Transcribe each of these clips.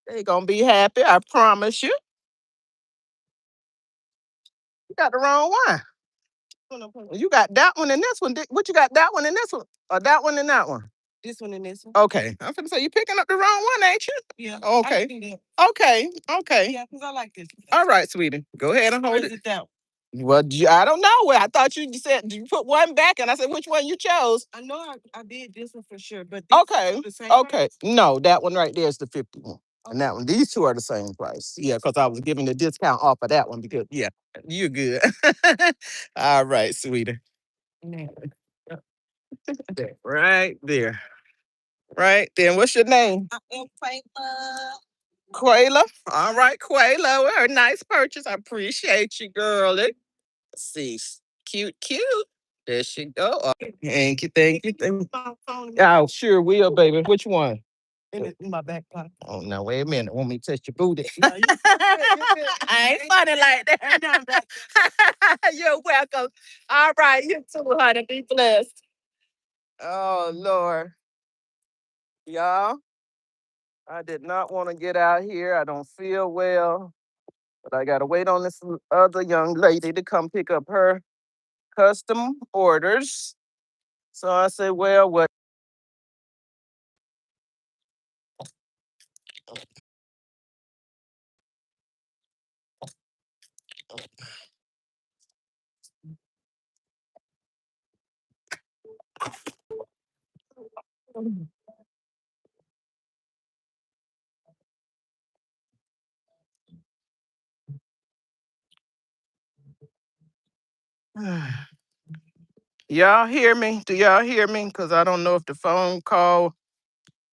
They gonna be happy, I promise you. You got the wrong one. You got that one and this one. What you got that one and this one? Or that one and that one? This one and this one. Okay. I'm finna say you picking up the wrong one, ain't you? Yeah. Okay. Okay. Okay. Yeah, because I like this. All right, sweetie. Go ahead and hold it. It down. Well, I don't know. Well, I thought you said you put one back, and I said which one you chose. I know I did this one for sure, but okay, the same okay. Price? No, that one right there is the 51, okay. And that one. These two are the same price. Yeah, because I was giving the discount off of that one because yeah, you're good. All right, sweetie. Right there. Right then. What's your name? I am Quayla. Quayla. All right, Quayla. Well, a nice purchase. I appreciate you, girlie. Let's see. Cute, cute. There she go. Oh, thank you, thank you, thank you. Oh, sure will, baby. Which one? In my back pocket. Oh, now, wait a minute. Want me to touch your booty? No, you good, I ain't funny like that. You're welcome. All right, you too, honey. Be blessed. Oh, Lord. Y'all, I did not want to get out here. I don't feel well, but I got to wait on this other young lady to come pick up her custom orders. So I said, well, what? Y'all hear me? Do y'all hear me? Because I don't know if the phone call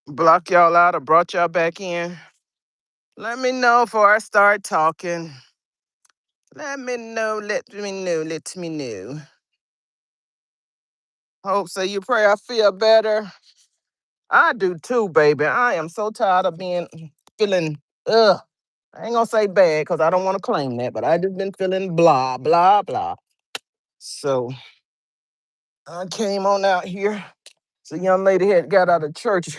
blocked y'all out or brought y'all back in. Let me know before I start talking. Let me know, let me know, let me know. Hope so you pray I feel better. I do too, baby. I am so tired of feeling, ugh. I ain't gonna say bad because I don't want to claim that, but I just been feeling blah, blah, blah. So I came on out here. So young lady had got out of church.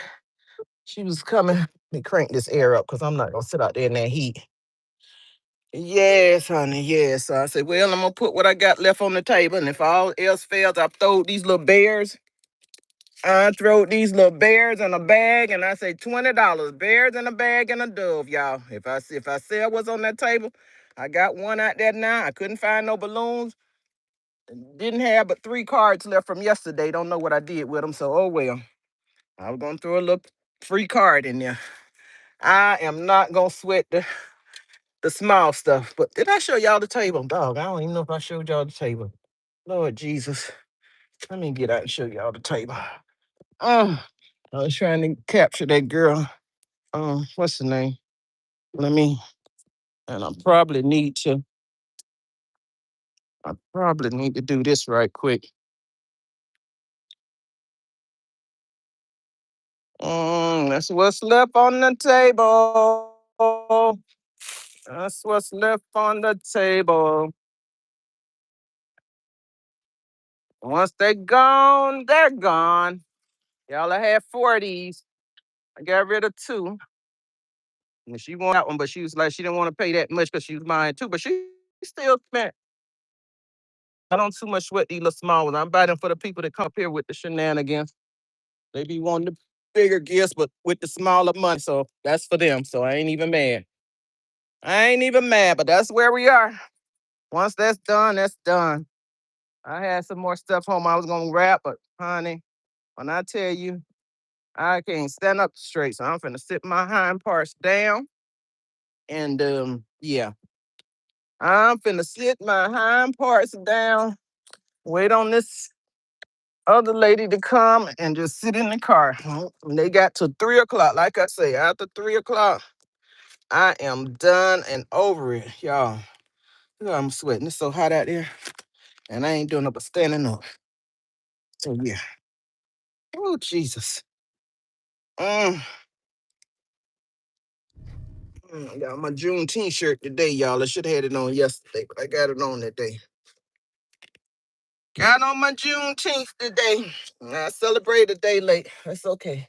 She was coming. Let me crank this air up because I'm not gonna sit out there in that heat. Yes, honey, yes. So I said, well, I'm gonna put what I got left on the table, and if all else fails, I throw these little bears. I throw these little bears in a bag, and I say $20. Bears in a bag and a dove, y'all. If I sell what's on that table, I got one out there now. I couldn't find no balloons. Didn't have but 3 cards left from yesterday. Don't know what I did with them, so oh well. I was gonna throw a little free card in there. I am not gonna sweat the small stuff. But did I show y'all the table? Dog, I don't even know if I showed y'all the table. Lord Jesus. Let me get out and show y'all the table. I was trying to capture that girl. What's the name? Let me, and I probably need to do this right quick. That's what's left on the table. That's what's left on the table. Once they're gone, they're gone. Y'all, I had 4 of these. I got rid of 2. And she wanted that one, but she was like, she didn't want to pay that much because she was buying 2. But she still spent. I don't too much sweat these little small ones. I'm buying them for the people that come up here with the shenanigans. They be wanting the bigger gifts, but with the smaller money. So that's for them. So I ain't even mad. I ain't even mad, but that's where we are. Once that's done, that's done. I had some more stuff home I was gonna wrap, but honey, when I tell you I can't stand up straight, so I'm finna sit my hind parts down. And yeah, I'm finna sit my hind parts down, wait on this other lady to come and just sit in the car. And they got to 3 o'clock. Like I say, after 3 o'clock, I am done and over it, y'all. Look, I'm sweating. It's so hot out there. And I ain't doing no but standing up. So yeah. Oh, Jesus. Mm. I got my Juneteenth shirt today, y'all. I should have had it on yesterday, but I got it on today. Got on my Juneteenth today. I celebrated a day late. That's okay.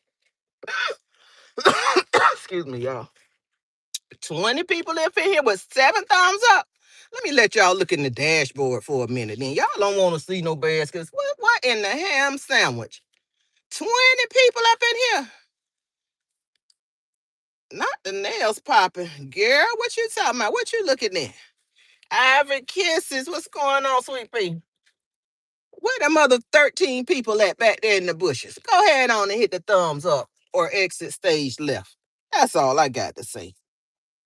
Excuse me, y'all. 20 people up in here with 7 thumbs up. Let me let y'all look in the dashboard for a minute. Then y'all don't want to see no baskets. What in the ham sandwich? 20 people up in here. Not the nails popping. Girl, what you talking about? What you looking at? Ivory Kisses. What's going on, sweet pea? Where them other 13 people at back there in the bushes? Go ahead on and hit the thumbs up or exit stage left. That's all I got to say.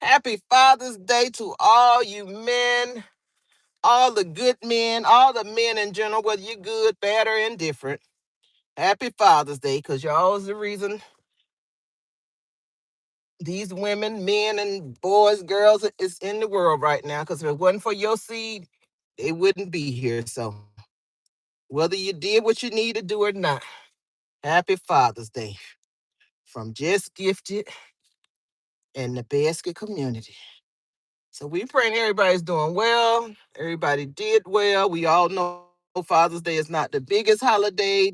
Happy Father's Day to all you men, all the good men, all the men in general, whether you're good, bad, or indifferent. Happy Father's Day, because y'all is the reason these women, men, and boys, girls is in the world right now. Because if it wasn't for your seed, they wouldn't be here. So whether you did what you need to do or not, happy Father's Day from Just Gifted and the Basket community. So we praying everybody's doing well. Everybody did well. We all know Father's Day is not the biggest holiday,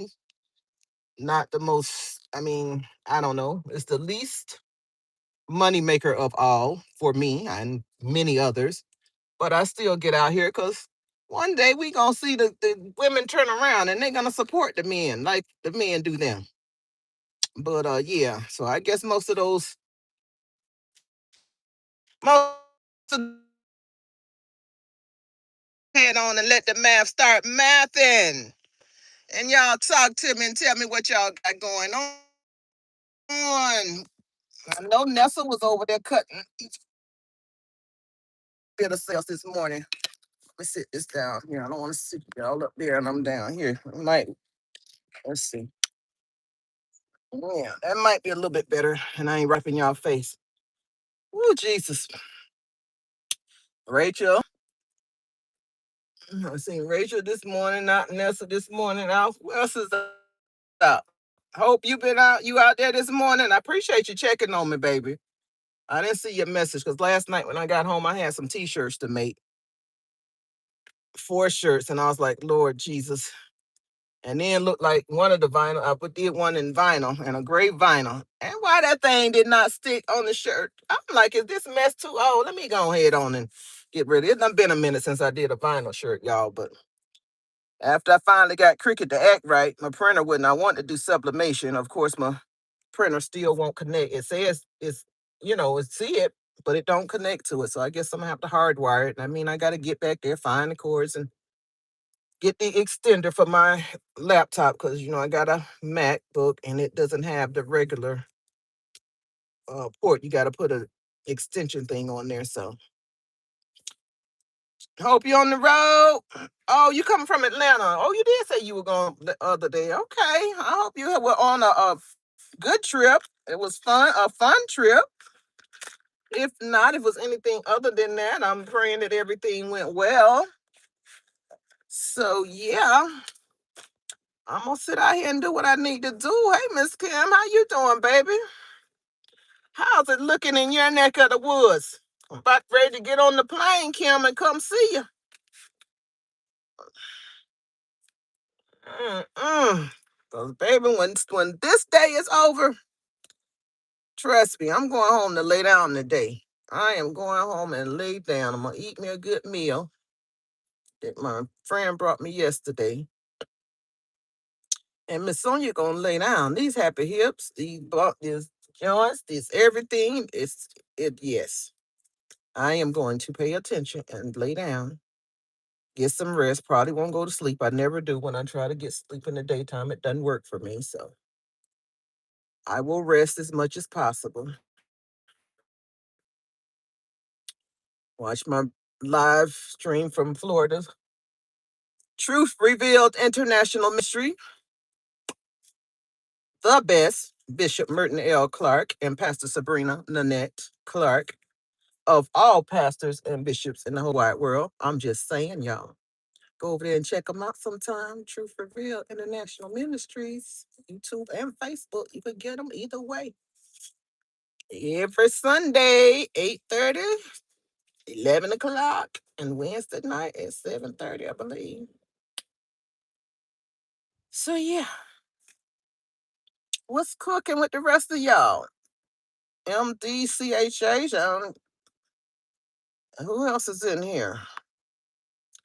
not the most, I don't know. It's the least money maker of all for me and many others. But I still get out here because one day we gonna see the women turn around and they're gonna support the men like the men do them. But yeah, so I guess most of head on and let the math start mathing. And y'all talk to me and tell me what y'all got going on. I know Nessa was over there cutting each bit of sales this morning. Let me sit this down here. I don't want to sit y'all up there and I'm down here. Let's see. Yeah, that might be a little bit better and I ain't rapping y'all face. Oh, Jesus. Rachel. I seen Rachel this morning, not Nessa this morning. Who else is out? Hope you been out. You out there this morning? I appreciate you checking on me, baby. I didn't see your message because last night when I got home, I had some t-shirts to make, 4 shirts, and I was like, Lord Jesus. And then looked like one of the vinyl, did one in vinyl and a gray vinyl. And why that thing did not stick on the shirt? I'm like, is this mess too old? Let me go ahead on and get rid of it. It's done been a minute since I did a vinyl shirt, y'all, but after I finally got Cricut to act right, my printer wouldn't. I wanted to do sublimation. Of course, my printer still won't connect. It says it's see it, but it don't connect to it. So I guess I'm gonna have to hardwire it. I got to get back there, find the cords, and get the extender for my laptop because I got a MacBook and it doesn't have the regular port. You got to put a extension thing on there. So hope you're on the road. Oh, you coming from Atlanta? Oh, you did say you were going the other day. Okay, I hope you were on a good trip. It was a fun trip. If not, if it was anything other than that, I'm praying that everything went well. So yeah, I'm gonna sit out here and do what I need to do. Hey, Miss Kim, how you doing, baby? How's it looking in your neck of the woods? I'm about ready to get on the plane, Kim, and come see you. Cause baby, when this day is over, trust me, I'm going home to lay down today. I am going home and lay down. I'm gonna eat me a good meal that my friend brought me yesterday. And Miss Sonia gonna lay down. These happy hips, these joints, this everything. Yes. I am going to pay attention and lay down, get some rest. Probably won't go to sleep. I never do when I try to get sleep in the daytime. It doesn't work for me. So I will rest as much as possible. Watch my live stream from Florida. Truth Revealed International Ministry, the best, Bishop Merton L. Clark and Pastor Sabrina Nanette Clark, of all pastors and bishops in the whole wide world. I'm just saying, y'all. Go over there and check them out sometime. Truth Revealed International Ministries, YouTube and Facebook. You can get them either way. Every Sunday, 8:30, 11 o'clock, and Wednesday night at 7:30, I believe. So yeah, what's cooking with the rest of y'all? MDCHH. Who else is in here?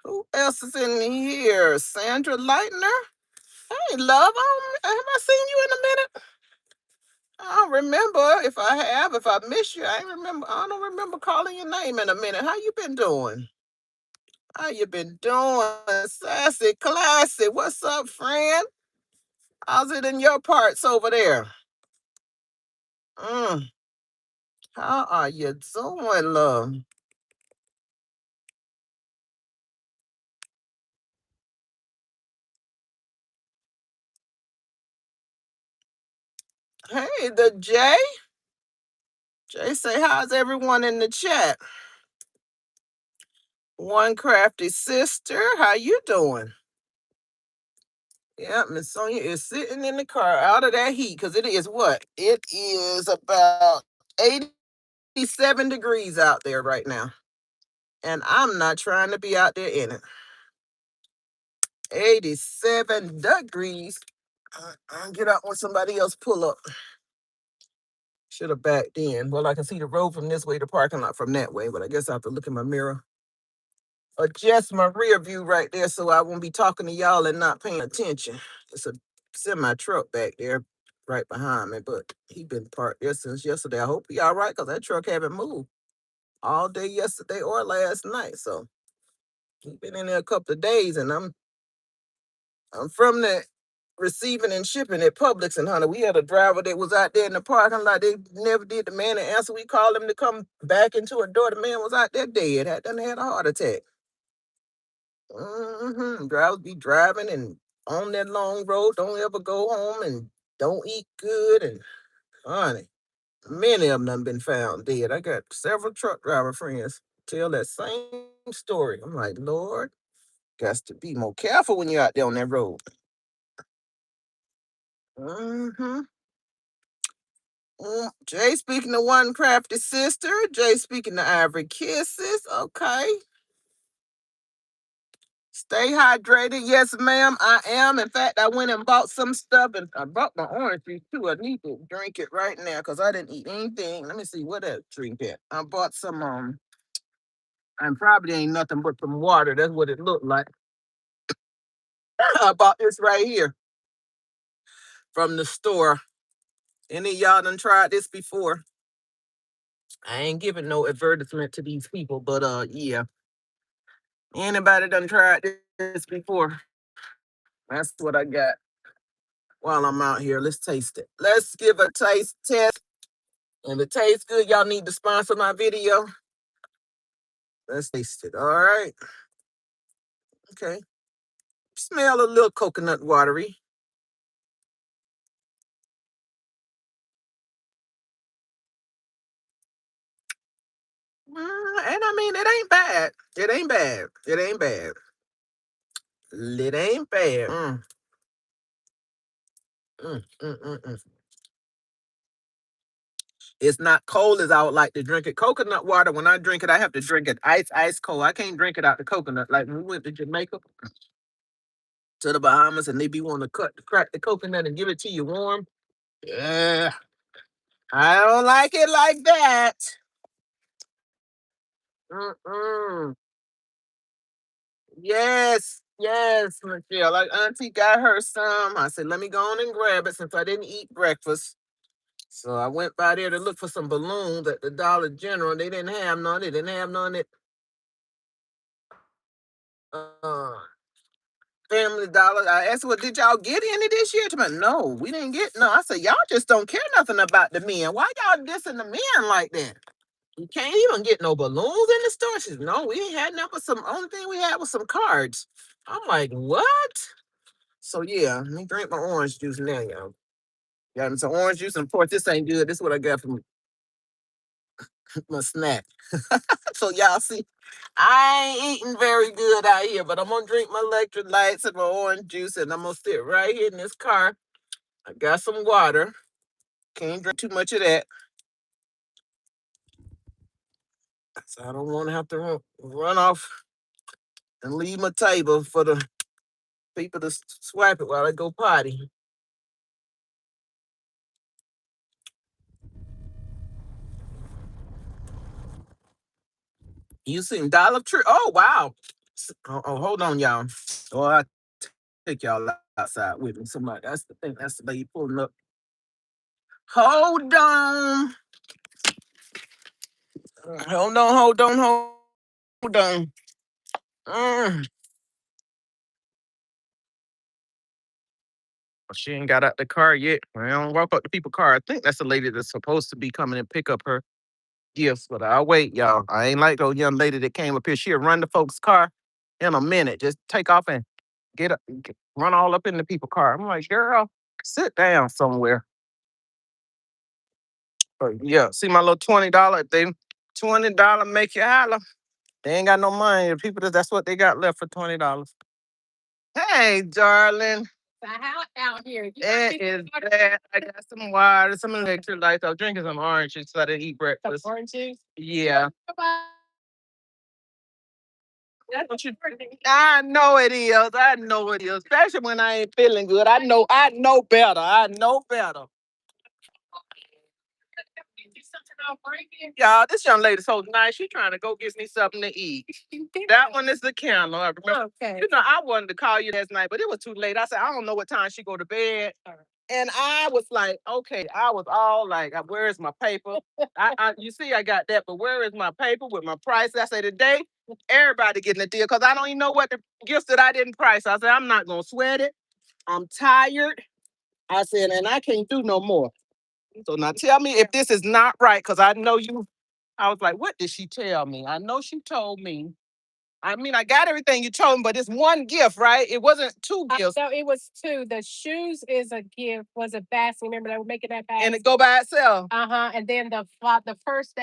Who else is in here? Sandra Lightner? Hey, love, have I seen you in a minute? I don't remember. If I have, if I miss you, I ain't remember. I don't remember calling your name in a minute. How you been doing? How you been doing? Sassy, classy. What's up, friend? How's it in your parts over there? Mm, how are you doing, love? Hey, the Jay. Jay say, how's everyone in the chat? One crafty sister, how you doing? Yeah, Miss Sonia is sitting in the car out of that heat because it is what? It is about 87 degrees out there right now. And I'm not trying to be out there in it. 87 degrees. I'll get out when somebody else pull up. Should have backed in. Well, I can see the road from this way, the parking lot from that way, but I guess I have to look in my mirror. Adjust my rear view right there so I won't be talking to y'all and not paying attention. It's a semi truck back there right behind me, but he been parked there since yesterday. I hope he all right because that truck haven't moved all day yesterday or last night. So he been in there a couple of days, and I'm from the receiving and shipping at Publix and Hunter. We had a driver that was out there in the parking lot. They never did the man to answer. We called him to come back into a door. The man was out there dead. Had a heart attack. Drivers be driving and on that long road, don't ever go home and don't eat good. And honey, many of them done been found dead. I got several truck driver friends tell that same story. I'm like, Lord, got to be more careful when you're out there on that road. Mm-hmm. Jay speaking to one crafty sister. Jay speaking to Ivory Kisses. Okay. Stay hydrated. Yes, ma'am, I am. In fact, I went and bought some stuff and I bought my orange juice too. I need to drink it right now because I didn't eat anything. Let me see what that drink at. I bought some and probably ain't nothing but some water. That's what it looked like. I bought this right here from the store. Any of y'all done tried this before? I ain't giving no advertisement to these people, but yeah. Anybody done tried this before? That's what I got while I'm out here. Let's taste it. Let's give a taste test. If it tastes good, y'all need to sponsor my video. Let's taste it. All right. Okay. Smell a little coconut watery. And I mean, it ain't bad. It ain't bad. It ain't bad. It ain't bad. Mm. It's not cold as I would like to drink it. Coconut water, when I drink it, I have to drink it ice cold. I can't drink it out the coconut. Like when we went to Jamaica, to the Bahamas, and they be wanting to crack the coconut and give it to you warm. Yeah, I don't like it like that. Mm-mm. Yes, Michelle. Like Auntie got her some. I said, let me go on and grab it since I didn't eat breakfast. So I went by there to look for some balloons at the Dollar General. They didn't have none. They didn't have none at uh, Family Dollar. I asked, well, did y'all get any this year? To me, no, we didn't get no. I said, y'all just don't care nothing about the men. Why y'all dissing the men like that? You can't even get no balloons in the store. She said, no, we ain't had nothing but some only thing we had was some cards. I'm like, what? So yeah, let me drink my orange juice now, y'all. Got me some orange juice, and of course, this ain't good. This is what I got from my snack. So y'all see, I ain't eating very good out here, but I'm gonna drink my electrolytes and my orange juice, and I'm gonna sit right here in this car. I got some water. Can't drink too much of that. So I don't want to have to run off and leave my table for the people to swipe it while I go potty. You seen Dollar Tree? Oh wow. Oh, hold on, y'all. Oh, I take y'all outside with me. Somebody, that's the thing. That's the lady pulling up. Hold on. Hold on. Mm. She ain't got out the car yet. I don't walk up to people's car. I think that's the lady that's supposed to be coming and pick up her gifts, but I'll wait, y'all. I ain't like those young lady that came up here. She'll run the folks' car in a minute. Just take off and run all up in the people's car. I'm like, girl, sit down somewhere. But yeah, see my little $20. They $20 make you holler. They ain't got no money. The people that's what they got left for $20. Hey, darling. It's hot out here. It is bad. I got some water, some electrolytes. I was drinking some orange juice so I didn't eat breakfast. Some orange juice? Yeah. That's what you. I know it is. I know it is. Especially when I ain't feeling good. I know better. I know better. Y'all, this young lady so nice. She trying to go get me something to eat. That one is the candle. I remember. Okay. You know, I wanted to call you last night, but it was too late. I said, I don't know what time she go to bed. And I was like, okay, I was all like, where is my paper? You see, I got that, but where is my paper with my price? I said, today, everybody getting a deal because I don't even know what the gifts that I didn't price. I said, I'm not going to sweat it. I'm tired. I said, and I can't do no more. So now tell me if this is not right because I know you. I was like, what did she tell me? I know she told me. I mean, I got everything you told me, but it's one gift, right? It wasn't two gifts. So it was two. The shoes is a gift, was a basket. Remember they were making that basket? And it go by itself. Uh-huh. And then the first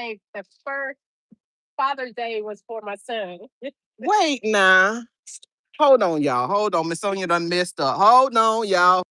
Father's Day was for my son. Wait now. Hold on, y'all. Hold on. Miss Sonia done messed up. Hold on, y'all.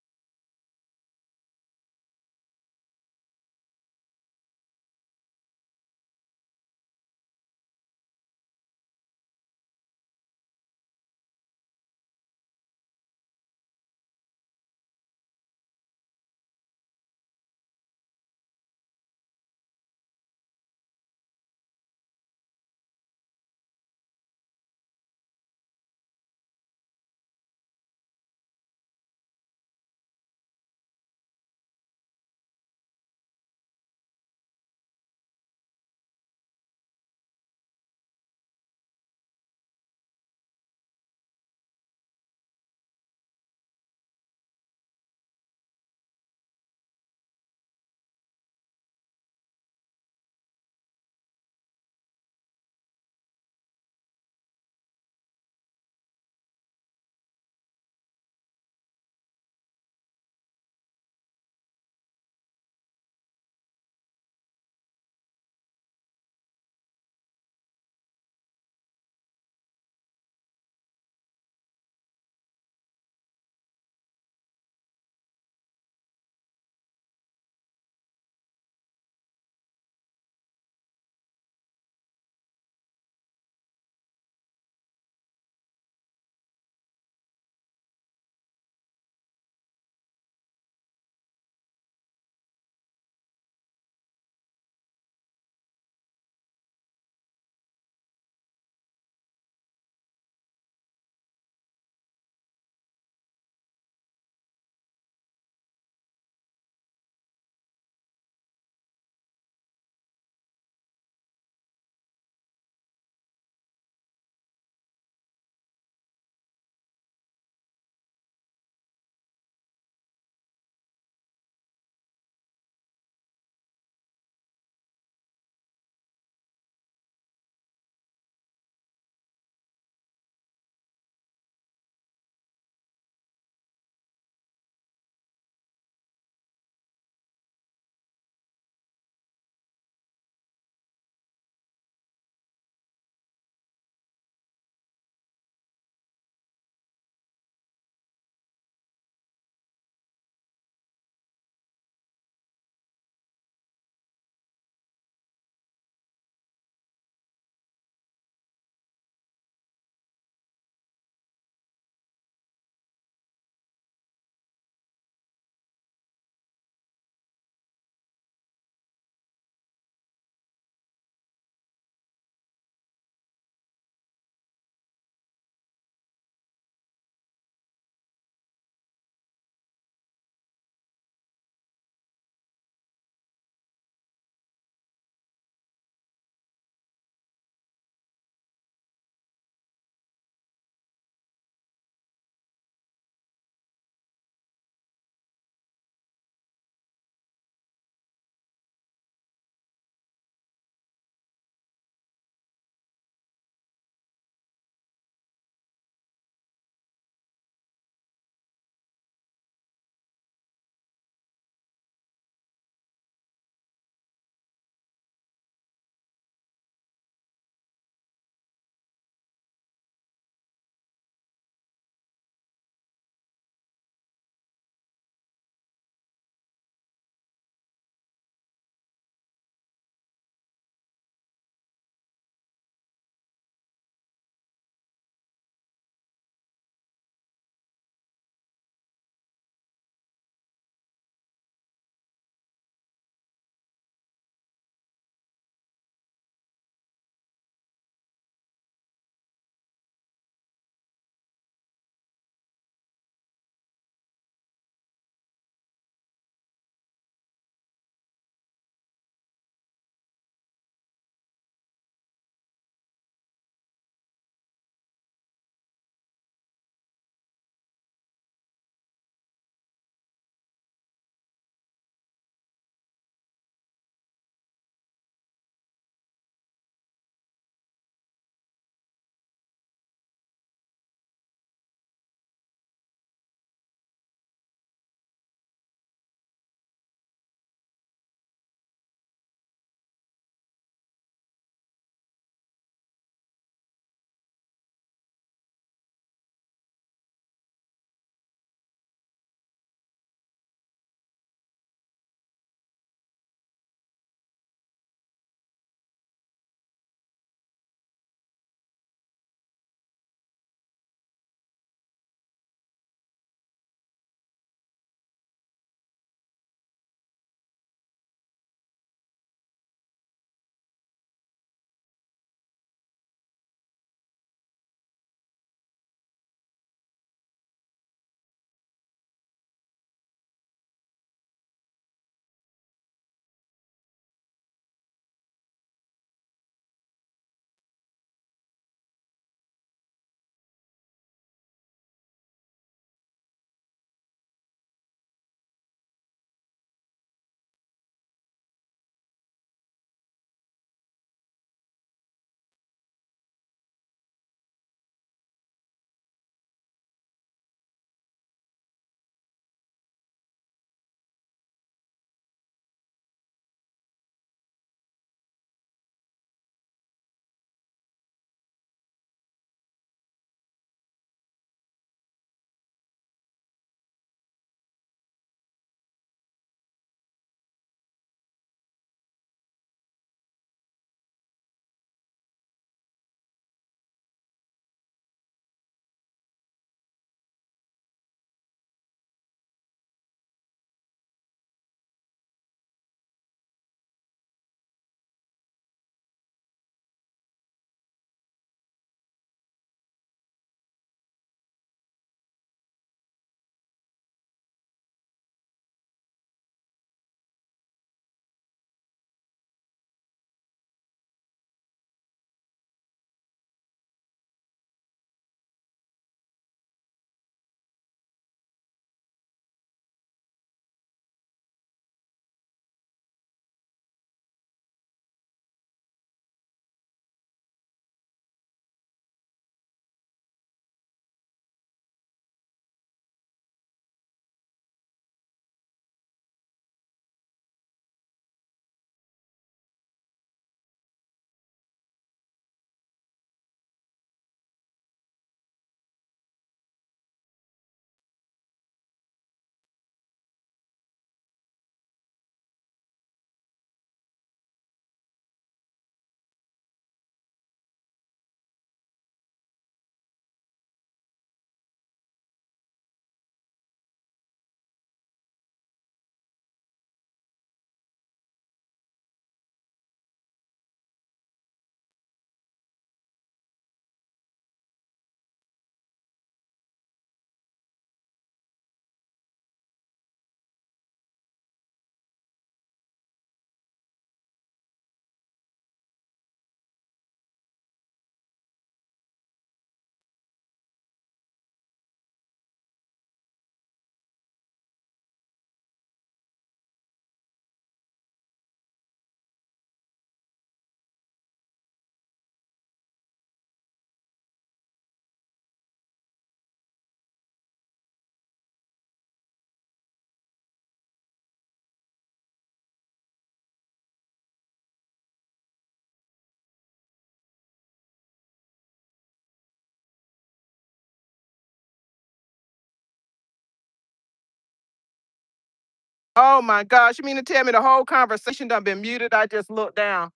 Oh my gosh, you mean to tell me the whole conversation done been muted? I just looked down.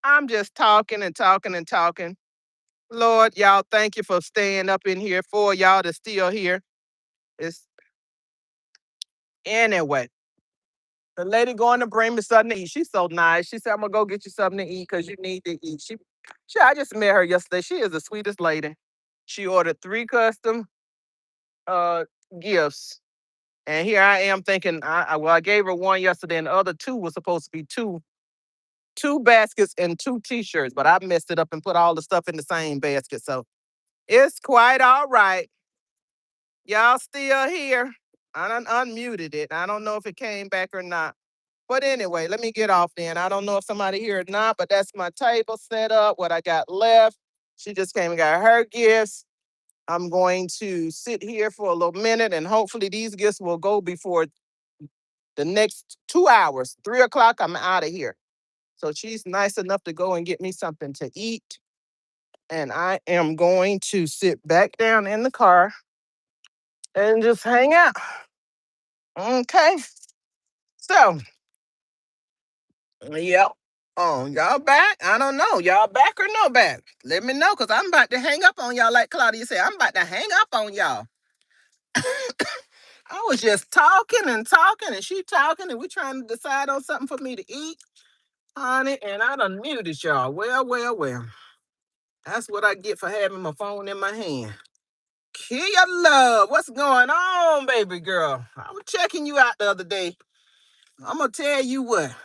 I'm just talking and talking and talking. Lord, y'all, thank you for staying up in here. For y'all to still here. It's anyway. The lady going to bring me something to eat. She's so nice. She said, I'm gonna go get you something to eat because you need to eat. I just met her yesterday. She is the sweetest lady. She ordered 3 custom uh gifts. And here I am thinking, I gave her one yesterday, and the other 2 was supposed to be two baskets and 2 t-shirts, but I messed it up and put all the stuff in the same basket. So it's quite all right. Y'all still here? I done unmuted it. I don't know if it came back or not. But anyway, let me get off then. I don't know if somebody here or not, but that's my table set up, what I got left. She just came and got her gifts. I'm going to sit here for a little minute and hopefully these gifts will go before the next 2 hours. 3 o'clock, I'm out of here. So she's nice enough to go and get me something to eat. And I am going to sit back down in the car and just hang out. Okay. So, yep. Oh, y'all back? I don't know. Y'all back or no back? Let me know, because I'm about to hang up on y'all like Claudia said. I'm about to hang up on y'all. I was just talking and she talking and we trying to decide on something for me to eat, honey, and I done muted y'all. Well, well, well. That's what I get for having my phone in my hand. Kia Love, what's going on, baby girl? I was checking you out the other day. I'm going to tell you what.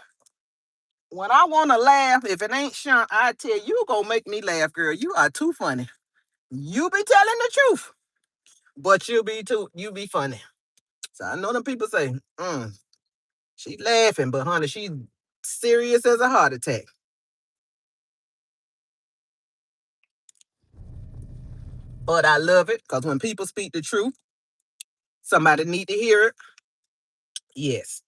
When I want to laugh, if it ain't Sean, I tell you, gonna make me laugh, girl. You are too funny. You be telling the truth, but you be funny. So I know them people say, she laughing, but honey, she serious as a heart attack. But I love it, because when people speak the truth, somebody need to hear it. Yes.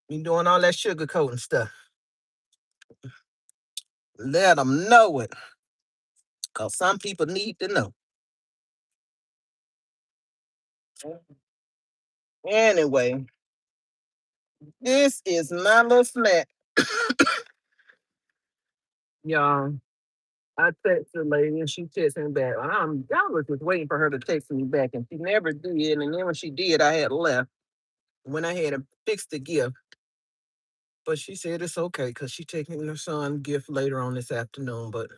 You doing all that sugarcoating stuff. Let them know it, because some people need to know. Anyway, this is my little flat. Y'all, I text the lady and she texted me back. I was just waiting for her to text me back, and she never did. And then when she did, I had left when I had to fix the gift. But she said it's okay because she taking her son gift later on this afternoon. But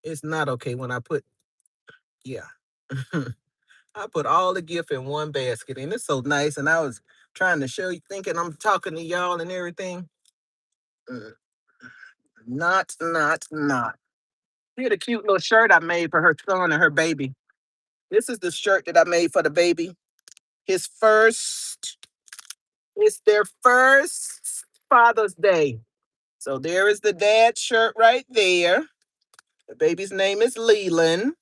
it's not okay when I put, yeah. I put all the gift in one basket, and it's so nice. And I was trying to show you, thinking I'm talking to y'all and everything. Mm, not. Here's a cute little shirt I made for her son and her baby. This is the shirt that I made for the baby. His first, it's their first Father's Day. So there is the dad shirt right there. The baby's name is Leland.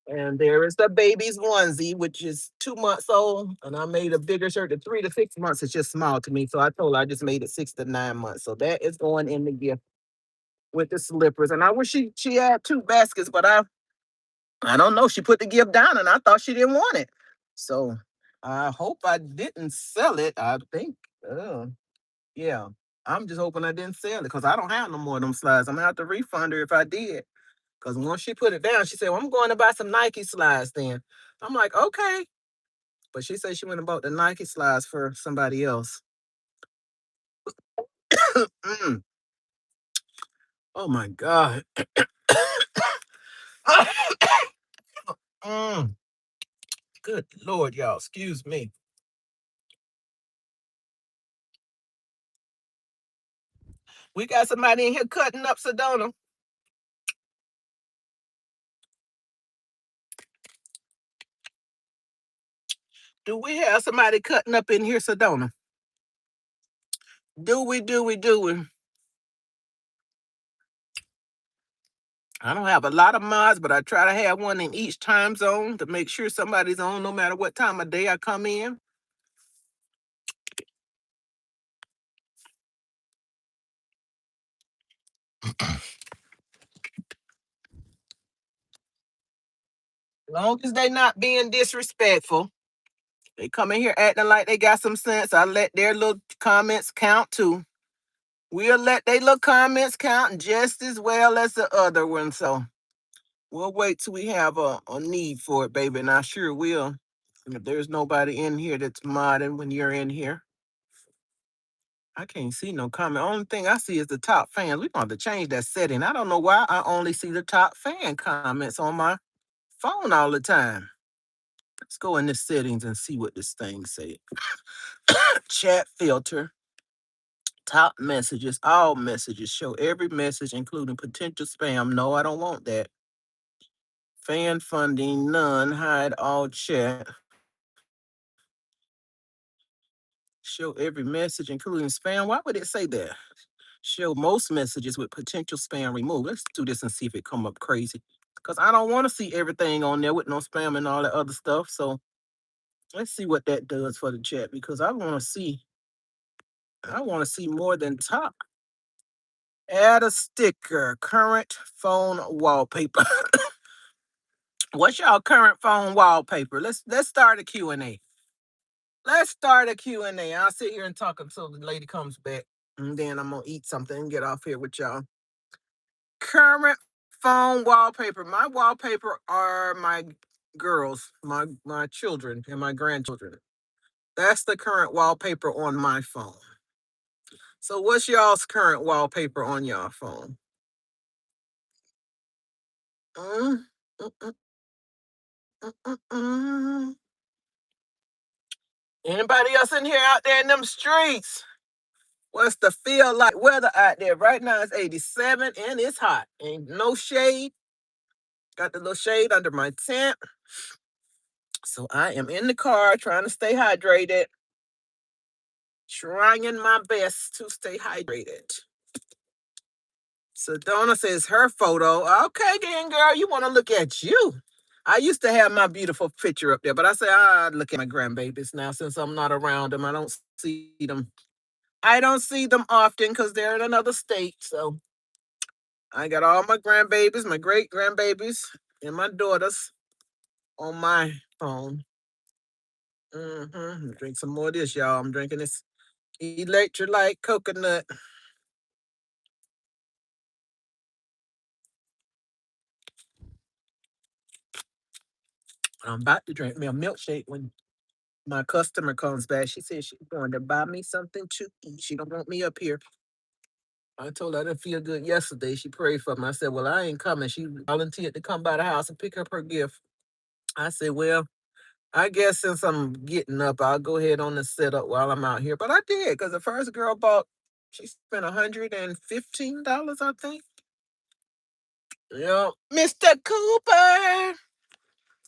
And there is the baby's onesie, which is 2 months old. And I made a bigger shirt. The 3 to 6 months is just small to me. So I told her I just made it 6 to 9 months. So that is going in the gift with the slippers. And I wish she had 2 baskets, but I don't know. She put the gift down and I thought she didn't want it. So I hope I didn't sell it. I think, yeah. I'm just hoping I didn't sell it because I don't have no more of them slides. I'm gonna have to refund her if I did. Because once she put it down, she said, well, I'm going to buy some Nike slides then. I'm like, okay. But she said she went and bought the Nike slides for somebody else. Mm. Oh my God. Mm. Good Lord, y'all. Excuse me. We got somebody in here cutting up Sedona. Do we have somebody cutting up in here, Sedona? Do we? I don't have a lot of mods, but I try to have one in each time zone to make sure somebody's on no matter what time of day I come in. As long as they not being disrespectful, They come in here acting like they got some sense. I let their little comments count too. We'll let their little comments count just as well as the other one. So we'll wait till we have a need for it, baby, and I sure will. If there's nobody in here that's modding when you're in here. I can't see no comment. Only thing I see is the top fans. We're going to have to change that setting. I don't know why I only see the top fan comments on my phone all the time. Let's go in the settings and see what this thing say. Chat filter, top messages, all messages. Show every message, including potential spam. No, I don't want that. Fan funding, none. Hide all chat. Show every message, including spam. Why would it say that? Show most messages with potential spam removed. Let's do this and see if it come up crazy. Because I don't want to see everything on there with no spam and all that other stuff. So let's see what that does for the chat because I want to see more than top. Add a sticker, current phone wallpaper. What's y'all current phone wallpaper? Let's start a Q&A. Let's start a Q&A. I'll sit here and talk until the lady comes back. And then I'm going to eat something and get off here with y'all. Current phone wallpaper. My wallpaper are my girls, my children, and my grandchildren. That's the current wallpaper on my phone. So what's y'all's current wallpaper on y'all phone? Mm, mm, mm, mm, mm, mm. Anybody else in here out there in them streets? What's the feel like weather out there? Right now it's 87 and it's hot. Ain't no shade. Got the little shade under my tent. So I am in the car trying to stay hydrated. Trying my best to stay hydrated. So Donna says her photo. Okay, then, girl, you want to look at you. I used to have my beautiful picture up there, but I say I look at my grandbabies now since I'm not around them. I don't see them. I don't see them often because they're in another state. So I got all my grandbabies, my great grandbabies, and my daughters on my phone. Drink some more of this, y'all. I'm drinking this electrolyte coconut. I'm about to drink me a milkshake when my customer comes back. She said she's going to buy me something to eat. She don't want me up here. I told her I didn't feel good yesterday. She prayed for me. I said, well, I ain't coming. She volunteered to come by the house and pick up her gift. I said, well, I guess since I'm getting up, I'll go ahead on the setup while I'm out here. But I did, because the first girl she spent $115, I think. Yeah. Mr. Cooper.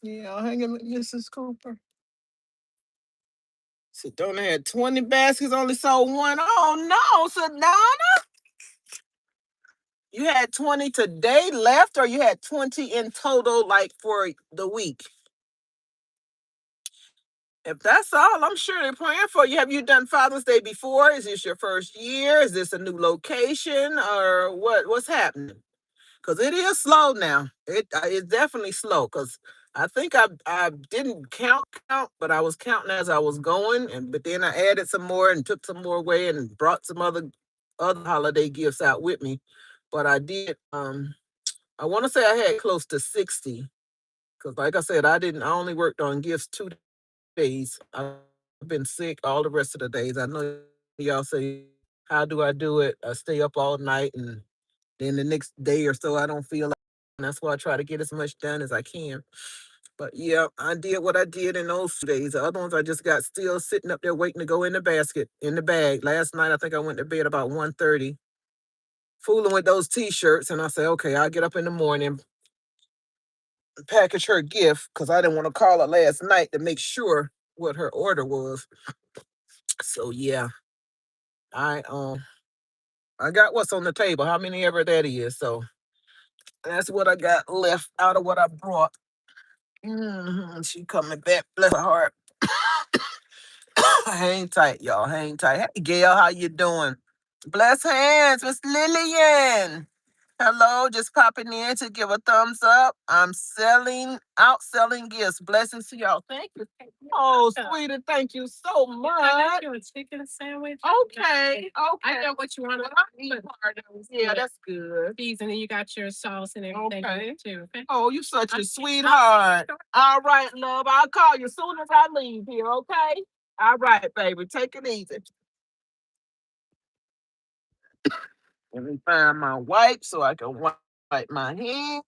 Yeah, I'm hanging with Mrs. Cooper. Sedona had 20 baskets, only sold one. Oh no, Sedona. You had 20 today left, or you had 20 in total, like for the week? If that's all, I'm sure they're praying for you. Have you done Father's Day before? Is this your first year? Is this a new location, or what? What's happening? Because it is slow now. It's definitely slow. Because I think I didn't count, but I was counting as I was going, but then I added some more and took some more away and brought some other holiday gifts out with me. But I did. I want to say I had close to 60. Because like I said, I only worked on gifts 2 days. I've been sick all the rest of the days. I know y'all say, how do I do it? I stay up all night and then the next day or so I don't feel like, and that's why I try to get as much done as I can. But yeah, I did what I did in those 2 days. The other ones I just got still sitting up there waiting to go in the basket, in the bag. Last night I think I went to bed about 1:30, fooling with those t-shirts, and I said, okay, I'll get up in the morning, package her gift, because I didn't want to call her last night to make sure what her order was. So yeah, I got what's on the table, how many ever that is. So that's what I got left out of what I brought. She coming back, bless her heart. Hang tight, y'all. Hang tight. Hey, Gail, how you doing? Bless hands, Miss Lillian. Hello, just popping in to give a thumbs up. I'm outselling gifts. Blessings to y'all. Thank you. Oh, sweetie, thank you so much. I got you a chicken sandwich. Okay, okay. I know what you want to eat. Yeah, that's good. Cheese, and then you got your sauce and everything okay. Too. Okay. Oh, you such a sweetheart. All right, love. I'll call you as soon as I leave here, okay? All right, baby. Take it easy. Let me find my wipe so I can wipe my hands.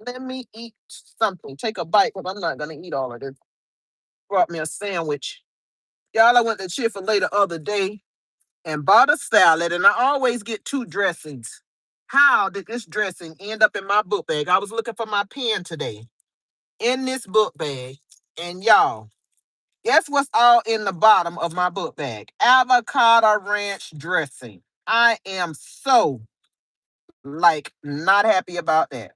Let me eat something. Take a bite because I'm not gonna eat all of this. Brought me a sandwich. Y'all, I went to Chick-fil-A the other day and bought a salad, and I always get two dressings. How did this dressing end up in my book bag? I was looking for my pen today in this book bag, and y'all, guess what's all in the bottom of my book bag? Avocado ranch dressing. I am so like not happy about that.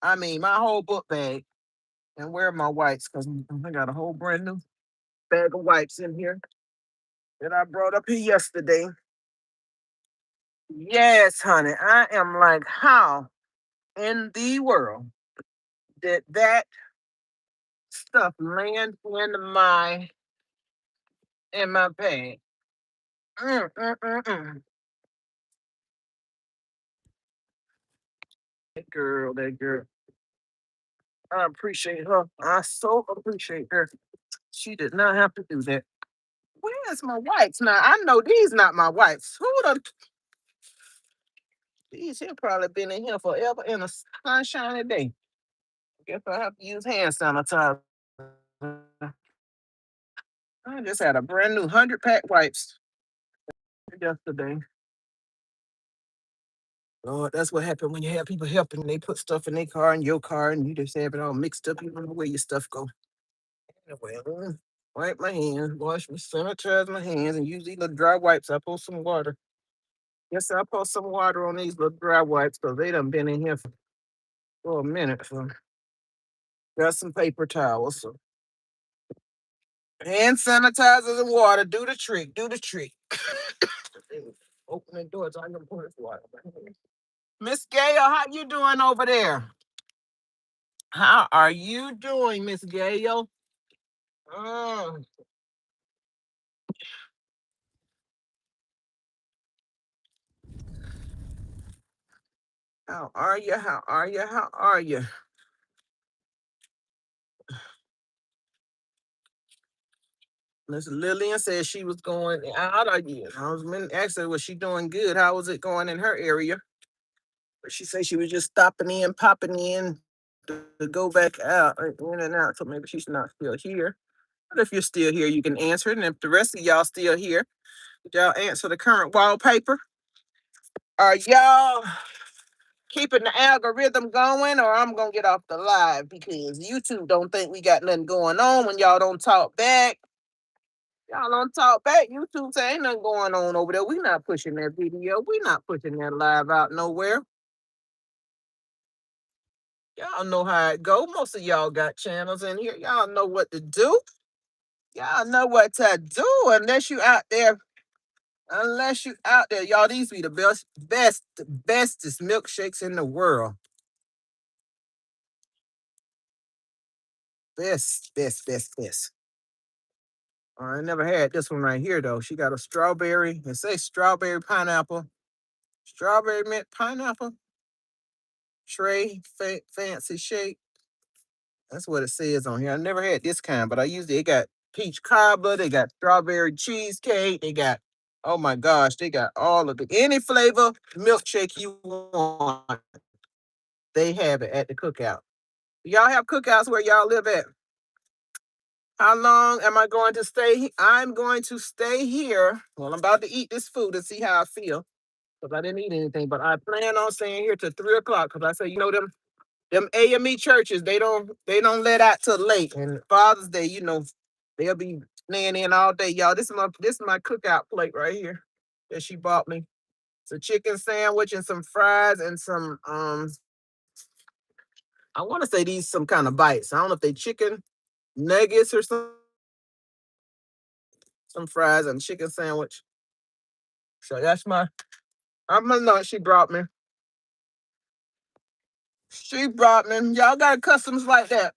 I mean, my whole book bag. And where are my wipes? Because I got a whole brand new bag of wipes in here that I brought up here yesterday. Yes, honey. I am like, how in the world did that stuff land in my bag? Mm, mm, mm, mm. That girl. I appreciate her. I so appreciate her. She did not have to do that. Where's my wipes? Now I know these not my wipes. Who the these here probably been in here forever in a sunshiny day. Guess I have to use hand sanitizer. I just had a brand new 100-pack wipes yesterday. Lord, that's what happened when you have people helping. They put stuff in their car and your car, and you just have it all mixed up. You don't know where your stuff go. Anyway, wipe my hands, sanitize my hands, and use these little dry wipes. I pour some water. Yes, I pour some water on these little dry wipes because they done been in here for a minute. So got some paper towels. So hand sanitizers and water do the trick. Do the trick. Open the door so I can pour this water. Miss Gail, how you doing over there? How are you doing, Miss Gail? Mm, how are you? How are you? How are you? Miss Lillian said she was going out again. I was asking her, was she doing good? How was it going in her area? But she said she was just stopping in, popping in to go back out, in and out. So maybe she's not still here. But if you're still here, you can answer it. And if the rest of y'all still here, y'all answer the current wallpaper. Are y'all keeping the algorithm going, or I'm gonna get off the live because YouTube don't think we got nothing going on when y'all don't talk back. Y'all don't talk back. YouTube say ain't nothing going on over there. We not pushing that video. We not pushing that live out nowhere. Y'all know how it go. Most of y'all got channels in here. Y'all know what to do. Y'all know what to do unless you out there. Unless you out there, y'all, these be the bestest milkshakes in the world. Best. I never had this one right here though. She got a strawberry. It says strawberry pineapple, strawberry mint pineapple tray fancy shake. That's what it says on here. I never had this kind, but I usually it got peach cobbler. They got strawberry cheesecake. They got oh my gosh, they got all of the any flavor milkshake you want. They have it at the cookout. Y'all have cookouts where y'all live at? How long am I going to stay? I'm going to stay here. Well, I'm about to eat this food and see how I feel. Because I didn't eat anything. But I plan on staying here till 3 o'clock. Because I say, them AME churches, they don't let out till late. And Father's Day, they'll be laying in all day. Y'all, this is my cookout plate right here that she bought me. It's a chicken sandwich and some fries and some I want to say these some kind of bites. I don't know if they chicken nuggets or some fries and chicken sandwich. So that's my lunch she brought me. She brought me. Y'all got customs like that.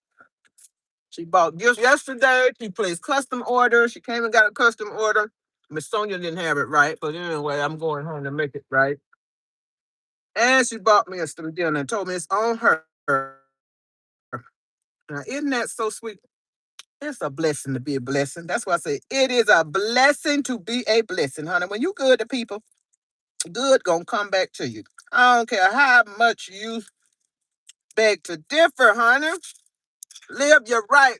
She bought gifts yesterday. She placed custom orders. She came and got a custom order. Miss Sonia didn't have it right, but anyway, I'm going home to make it right. And she bought me some dinner and told me it's on her. Now, isn't that so sweet? It's a blessing to be a blessing. That's why I say it is a blessing to be a blessing, honey. When you good to people, good gonna come back to you. I don't care how much you beg to differ, honey. Live your right.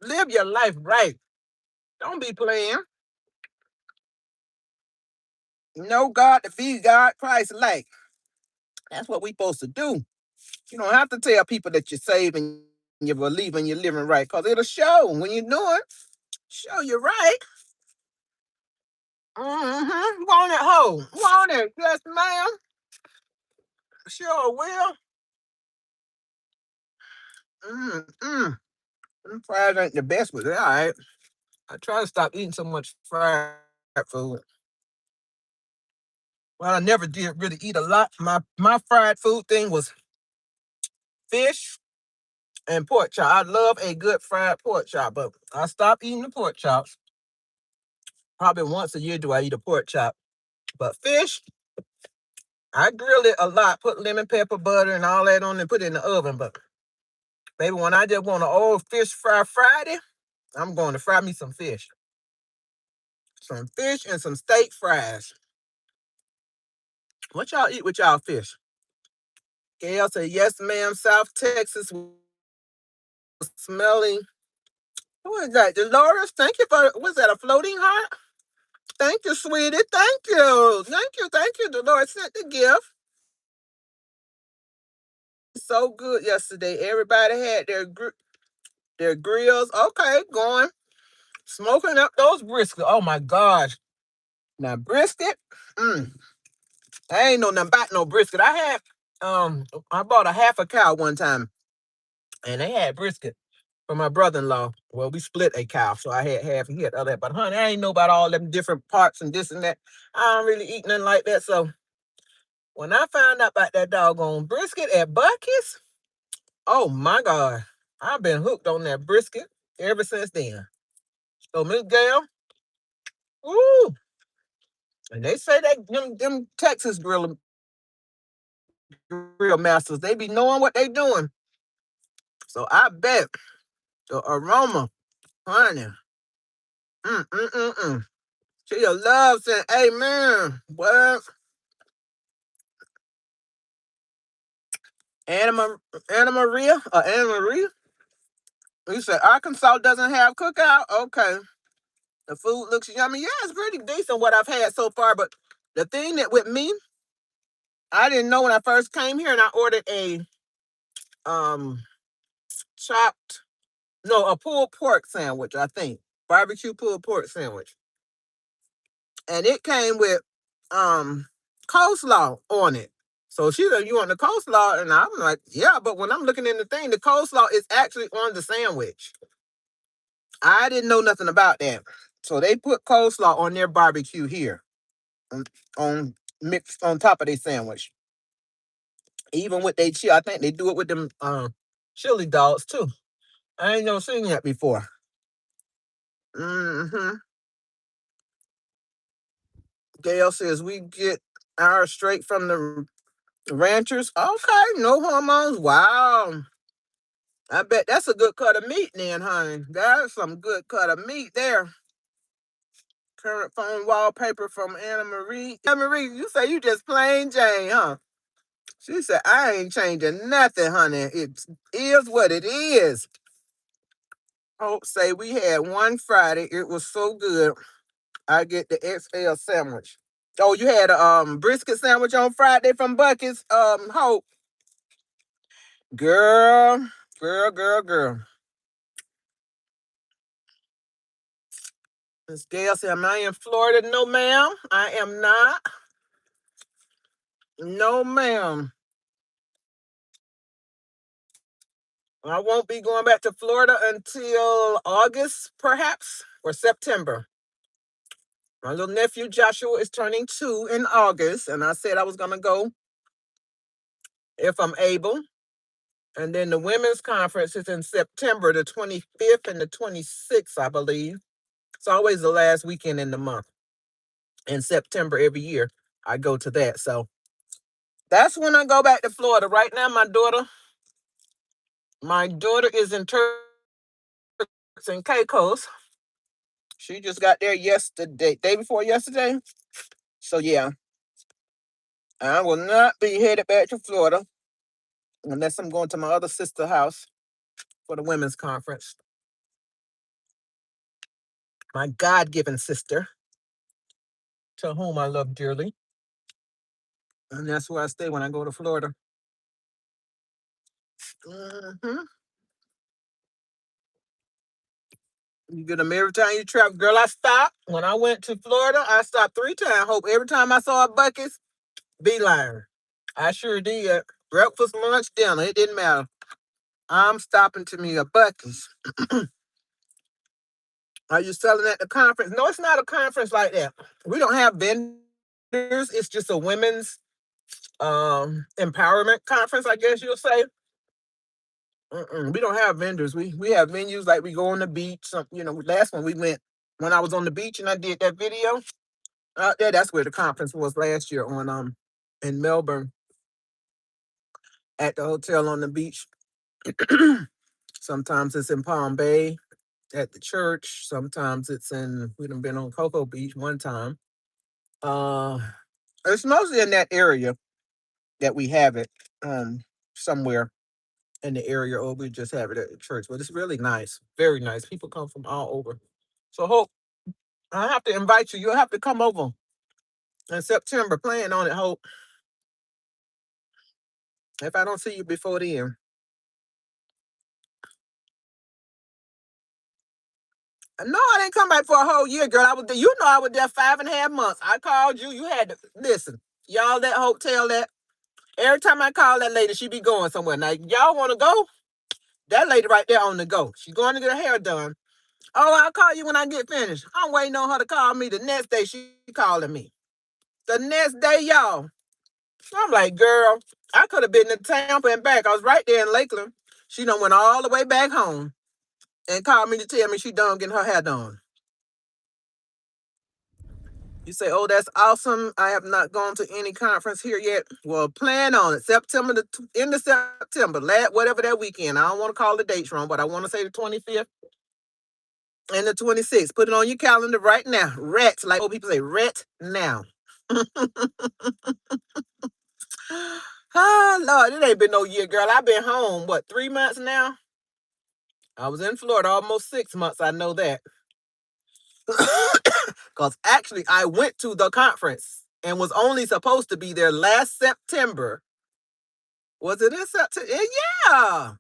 Live your life right. Don't be playing. Know God to be God, Christ like. That's what we supposed to do. You don't have to tell people that you're saved and you believe and you're living right, because it'll show when you're doing. Show you right. Mm-hmm. Want it, ho? Want it? Yes, ma'am. Sure will. Mm-mm. Them fries ain't the best, but they're all right. I try to stop eating so much fried food. Well, I never did really eat a lot. My fried food thing was fish and pork chop. I love a good fried pork chop, but I stopped eating the pork chops. Probably once a year do I eat a pork chop. But fish, I grill it a lot. Put lemon pepper, butter, and all that on and put it in the oven. But baby, when I just want an old fish fry Friday, I'm going to fry me some fish. Some fish and some steak fries. What y'all eat with y'all fish? Gail said, yes, ma'am. South Texas was smelling. Who is that? Dolores, thank you for, was that a floating heart? Thank you, sweetie. Thank you. Thank you. Thank you. Dolores sent the gift. So good yesterday. Everybody had their grills. Okay, going. Smoking up those brisket. Oh my gosh. Now brisket. Mm, I ain't know nothing about no brisket. I bought a half a cow one time and they had brisket for my brother-in-law. Well, we split a cow, so I had half and he had other. But honey, I ain't know about all them different parts and this and that. I don't really eat nothing like that. So when I found out about that doggone brisket at Buc-ee's, oh my God, I've been hooked on that brisket ever since then. So Miss Gail, woo, and they say that them Texas grill masters, they be knowing what they doing. So I bet the aroma, honey, mm. She loves saying, amen. What? Anna Maria? Anna Maria? You said Arkansas doesn't have cookout? Okay. The food looks yummy. Yeah, it's pretty decent what I've had so far. But the thing that with me, I didn't know when I first came here and I ordered a um chopped, no, a pulled pork sandwich, I think. Barbecue pulled pork sandwich. And it came with coleslaw on it. So she said, you want the coleslaw? And I'm like, yeah, but when I'm looking in the thing, the coleslaw is actually on the sandwich. I didn't know nothing about that. So they put coleslaw on their barbecue here on, on mixed on top of their sandwich. Even with they chili, I think they do it with them chili dogs too. I ain't never seen that before. Mm-hmm. Gail says we get ours straight from the ranchers. Okay, no hormones. Wow. I bet that's a good cut of meat then, honey. That's some good cut of meat there. Current phone wallpaper from Anna Marie. Anna Marie, you say you just plain Jane, huh? She said, I ain't changing nothing, honey. It is what it is. Hope say we had one Friday. It was so good. I get the XL sandwich. Oh, you had a brisket sandwich on Friday from Buc-ee's, Hope. Girl. Miss Gail said, am I in Florida? No, ma'am. I am not. No, ma'am. I won't be going back to Florida until August, perhaps, or September. My little nephew Joshua is turning 2 in August, and I said I was going to go if I'm able. And then the women's conference is in September, the 25th and the 26th, I believe. It's always the last weekend in the month. In September every year, I go to that. So that's when I go back to Florida. Right now, my daughter is in Turks and Caicos. She just got there yesterday, day before yesterday. So yeah, I will not be headed back to Florida unless I'm going to my other sister's house for the women's conference. My God-given sister, to whom I love dearly. And that's where I stay when I go to Florida. Hmm. You get them every time you travel. Girl, I stopped. When I went to Florida, I stopped 3 times. Hope every time I saw a Buc-ee's, beeline. I sure did. Breakfast, lunch, dinner. It didn't matter. I'm stopping to me a Buc-ee's. Are you selling at the conference? No, it's not a conference like that. We don't have vendors. It's just a women's empowerment conference, I guess you'll say. We don't have vendors. We have venues like we go on the beach. Last one we went when I was on the beach and I did that video out there. That's where the conference was last year on in Melbourne at the hotel on the beach. Sometimes it's in Palm Bay at the church. Sometimes it's in. We've been on Cocoa Beach one time. Uh, it's mostly in that area that we have it. Somewhere in the area, or we just have it at the church. But it's really nice, very nice. People come from all over. So Hope, I have to invite you. You'll have to come over in September. Plan on it, Hope. If I don't see you before then. No, I didn't come back for a whole year, girl. I was there 5.5 months. I called you. You had to listen. Y'all that hotel that every time I call that lady, she be going somewhere. Now y'all want to go? That lady right there on the go. She going to get her hair done. Oh, I'll call you when I get finished. I'm waiting on her to call me. The next day, she calling me. The next day, y'all. I'm like, girl, I could have been in Tampa and back. I was right there in Lakeland. She done went all the way back home and called me to tell me she done getting her hair done. You say, oh, that's awesome. I have not gone to any conference here yet. Well, plan on it. End of September, whatever that weekend. I don't want to call the dates wrong, but I want to say the 25th and the 26th. Put it on your calendar right now. Like old people say, now. Oh, Lord, it ain't been no year, girl. I've been home, 3 months now? I was in Florida almost 6 months. I know that. Because actually, I went to the conference and was only supposed to be there last September. Was it in September? Yeah.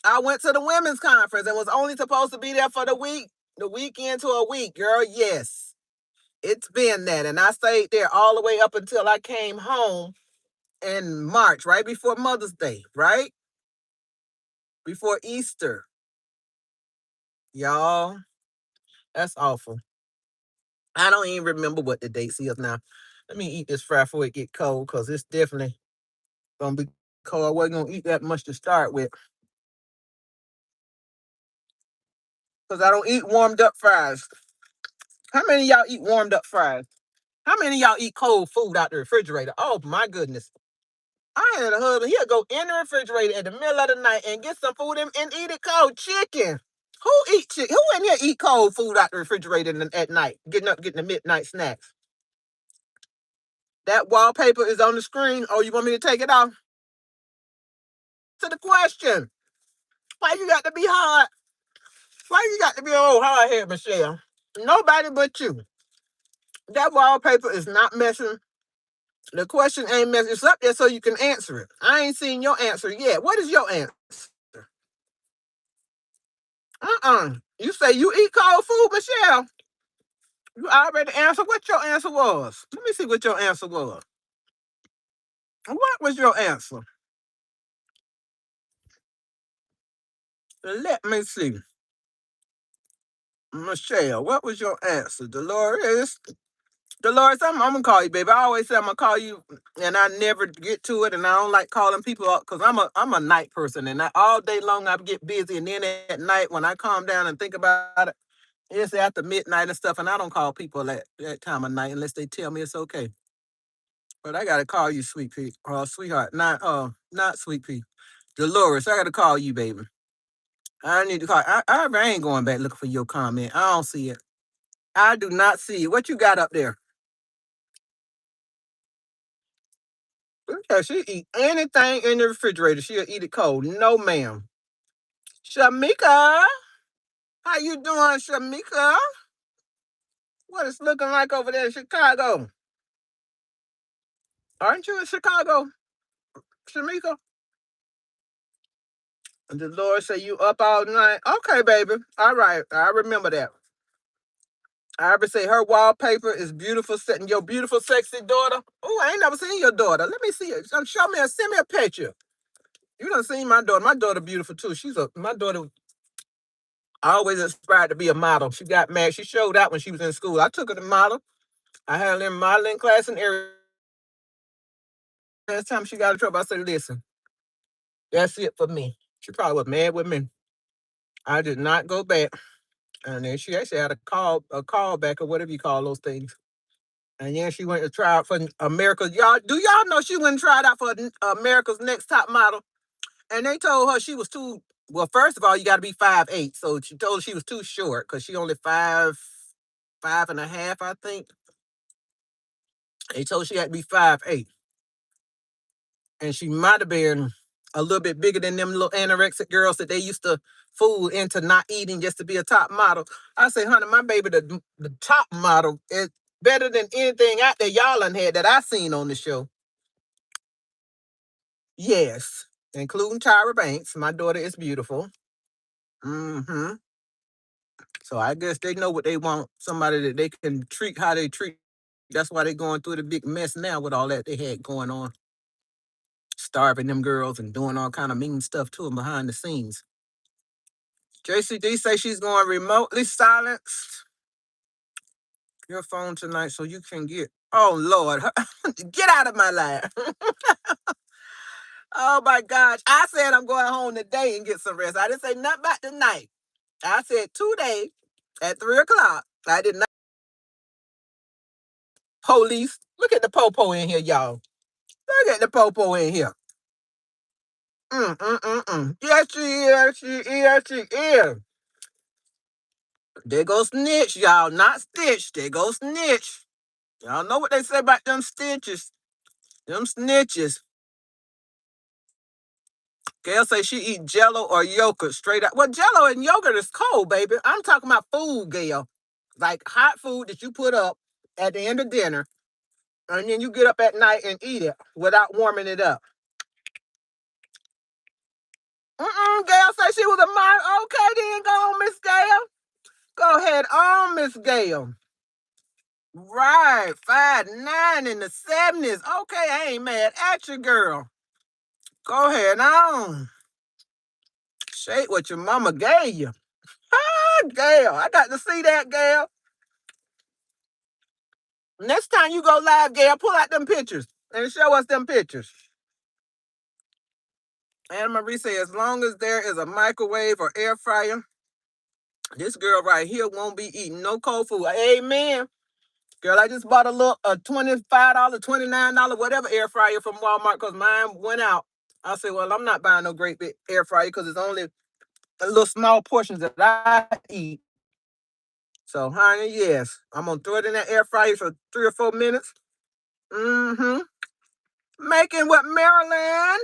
I went to the women's conference and was only supposed to be there for the weekend to a week, girl. Yes. It's been that. And I stayed there all the way up until I came home in March, right before Mother's Day, right? Before Easter. Y'all, that's awful. I don't even remember what the dates is now. Let me eat this fry before it get cold, because it's definitely gonna be cold. I wasn't gonna eat that much to start with, because I don't eat warmed up fries. How many of y'all eat warmed up fries? How many of y'all eat cold food out the refrigerator? Oh my goodness. I had a husband, he'll go in the refrigerator at the middle of the night and get some food and eat it cold. Chicken. Who eat chicken? Who in here eat cold food out the refrigerator at night? Getting the midnight snacks. That wallpaper is on the screen. Oh, you want me to take it off? To the question. Why you got to be hard? Why you got to be old hard head, Michelle? Nobody but you. That wallpaper is not messing. The question ain't messing. It's up there so you can answer it. I ain't seen your answer yet. What is your answer? You say you eat cold food, Michelle. You already answered what your answer was. Let me see what your answer was. What was your answer? Let me see. Michelle, what was your answer? Dolores, Dolores, I'm gonna call you, baby. I always say I'm gonna call you, and I never get to it, and I don't like calling people up because I'm a night person, and all day long I get busy, and then at night when I calm down and think about it, it's after midnight and stuff, and I don't call people at that time of night unless they tell me it's okay. But I gotta call you, sweet pea, sweetheart, not sweet pea, Dolores. I gotta call you, baby. I need to call. I ain't going back looking for your comment. I don't see it. I do not see it. What you got up there? Yeah, she eat anything in the refrigerator. She'll eat it cold. No, ma'am. Shamika, how you doing, Shamika? What it's looking like over there in Chicago? Aren't you in Chicago, Shamika? And the Lord say you up all night. Okay, baby. All right. I remember that. I ever say her wallpaper is beautiful, setting your beautiful, sexy daughter. Oh, I ain't never seen your daughter. Let me see it. Send me a picture. You done seen my daughter. My daughter beautiful too. My daughter always inspired to be a model. She got mad. She showed out when she was in school. I took her to model. I had her in modeling class and everything. Last time she got in trouble, I said, listen, that's it for me. She probably was mad with me. I did not go back. And then she actually had a call back or whatever you call those things. And then she went to try out for America's. Y'all know she went and tried out for America's Next Top Model? And they told her she was too. Well, first of all, you got to be 5'8". So she told her she was too short because she only 5'5.5", I think. They told her she had to be 5'8", and she might have been a little bit bigger than them little anorexic girls that they used to fool into not eating just to be a top model. I say, honey, my baby, the top model is better than anything out there y'all done had that I seen on the show. Yes, including Tyra Banks. My daughter is beautiful. Mm-hmm. So I guess they know what they want. Somebody that they can treat how they treat. That's why they're going through the big mess now with all that they had going on. Starving them girls and doing all kind of mean stuff to them behind the scenes. JCD say she's going remotely silenced your phone tonight so you can get. Oh Lord, get out of my life. Oh my gosh. I said I'm going home today and get some rest. I didn't say nothing about tonight. I said today at 3 o'clock. I did not. Police. Look at the popo in here, y'all. Look at the popo in here. Yes, she is. She is. She is. There goes snitch, y'all. Not stitch. There goes snitch. Y'all know what they say about them stitches. Them snitches. Gail say she eat jello or yogurt straight up. Well, jello and yogurt is cold, baby. I'm talking about food, Gail. Like hot food that you put up at the end of dinner, and then you get up at night and eat it without warming it up. Gail said she was a minor. Okay, then go on, Miss Gail. Go ahead on, Miss Gail. Right, 5'9" in the 70s. Okay, I ain't mad at you, girl. Go ahead on. Shake what your mama gave you. Ah, Gail, I got to see that, Gail. Next time you go live, Gail, pull out them pictures and show us them pictures. Anna Marie said, as long as there is a microwave or air fryer, this girl right here won't be eating no cold food. Amen. Girl, I just bought a little $25, $29, whatever air fryer from Walmart because mine went out. I said, well, I'm not buying no great big air fryer because it's only a little small portions that I eat. So, honey, yes, I'm going to throw it in that air fryer for 3 or 4 minutes. Mm-hmm. Making what, Maryland?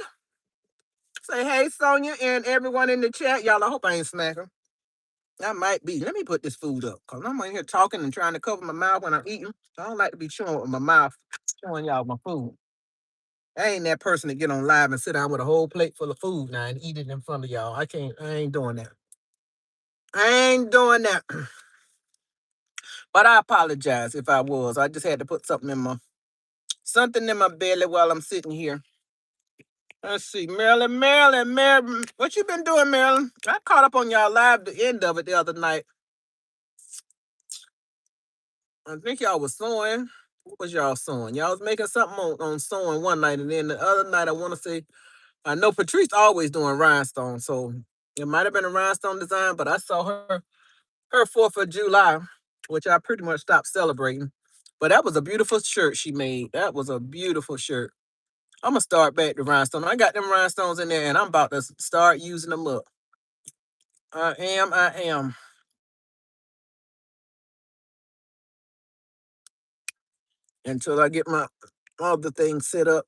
Say, hey, Sonia, and everyone in the chat. Y'all, I hope I ain't smacking. I might be. Let me put this food up because I'm in here talking and trying to cover my mouth when I'm eating. I don't like to be chewing with my mouth, showing y'all my food. I ain't that person to get on live and sit down with a whole plate full of food now and eat it in front of y'all. I can't. I ain't doing that. I ain't doing that. But I apologize if I was. I just had to put something in my belly while I'm sitting here. Let's see, Marilyn, what you been doing, Marilyn? I caught up on y'all live the end of it the other night. I think y'all was sewing. What was y'all sewing? Y'all was making something on sewing one night, and then the other night I want to say I know Patrice always doing rhinestones, so it might have been a rhinestone design, but I saw her 4th of July, which I pretty much stopped celebrating. But that was a beautiful shirt she made. That was a beautiful shirt. I'm gonna start back to rhinestone. I got them rhinestones in there, and I'm about to start using them up. I am. Until I get my other thing set up.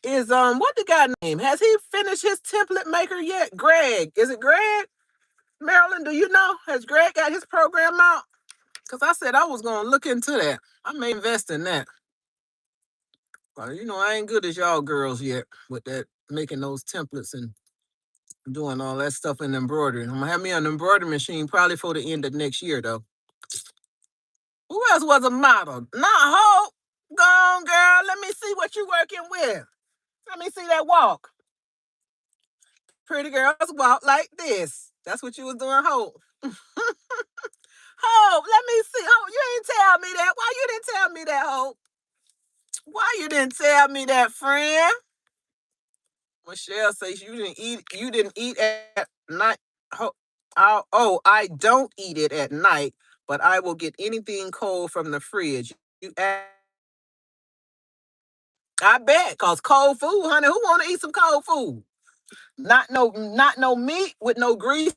Is what the guy name? Has he finished his template maker yet? Greg. Is it Greg? Marilyn, do you know? Has Greg got his program out? Because I said I was gonna look into that. I may invest in that. Well, I ain't good as y'all girls yet with that making those templates and doing all that stuff in embroidery. I'm gonna have me an embroidery machine probably for the end of next year though. Who else was a model? Not Hope. Go on, girl. Let me see what you working with. Let me see that walk. Pretty girls walk like this. That's what you was doing, Hope. Hope, let me see. Hope, you ain't tell me that. Why you didn't tell me that, Hope? Why you didn't tell me that, friend? Michelle says you didn't eat at night. I don't eat it at night, but I will get anything cold from the fridge. I bet, cause cold food, honey. Who want to eat some cold food? Not no meat with no grease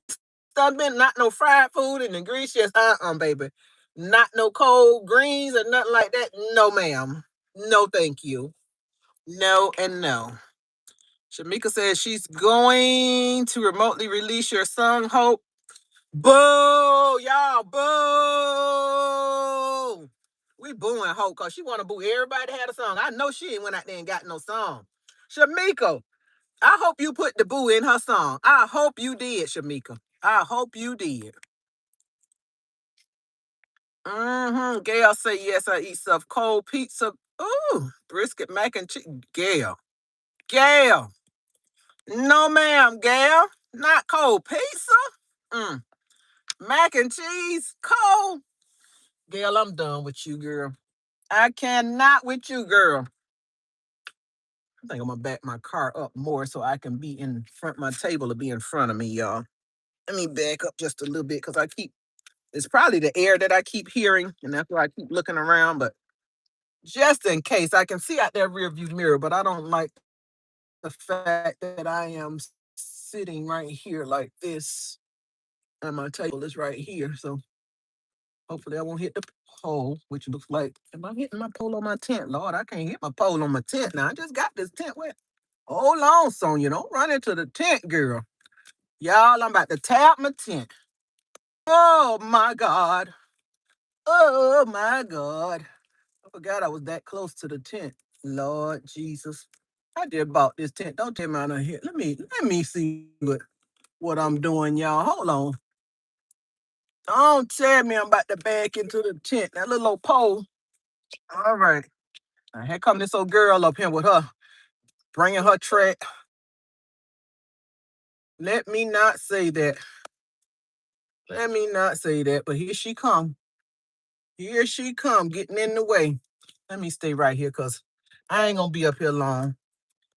stuffing, not no fried food and the grease. Just baby. Not no cold greens or nothing like that. No, ma'am. No, thank you. No and no. Shamika says she's going to remotely release your song, Hope. Boo, y'all, boo. We booing Hope because she want to boo everybody that had a song. I know she ain't went out there and got no song. Shamika, I hope you put the boo in her song. I hope you did, Shamika. I hope you did. Gail say yes, I eat some cold pizza. Ooh, brisket mac and cheese. Gail. No, ma'am, Gail. Not cold pizza. Mm. Mac and cheese, cold. Gail, I'm done with you, girl. I cannot with you, girl. I think I'm gonna back my car up more so I can be in front. My table to be in front of me, y'all. Let me back up just a little bit because it's probably the air that I keep hearing, and that's why I keep looking around. But just in case, I can see out that rear view mirror, but I don't like the fact that I am sitting right here like this, and my table is right here. So hopefully I won't hit the pole, which looks like, am I hitting my pole on my tent? Lord, I can't hit my pole on my tent now. I just got this tent wet. Hold on, Sonya. Don't run into the tent, girl. Y'all, I'm about to tap my tent. Oh my God. Oh my God. I forgot I was that close to the tent. Lord Jesus. I just bought this tent. Don't tell me I'm not here. Let me see what I'm doing, y'all. Hold on. Don't tell me I'm about to back into the tent. That little old pole. All right. Now, here come this old girl up here with her, bringing her track. Let me not say that. Let me not say that. But here she come. Here she come, getting in the way. Let me stay right here, cause I ain't gonna be up here long.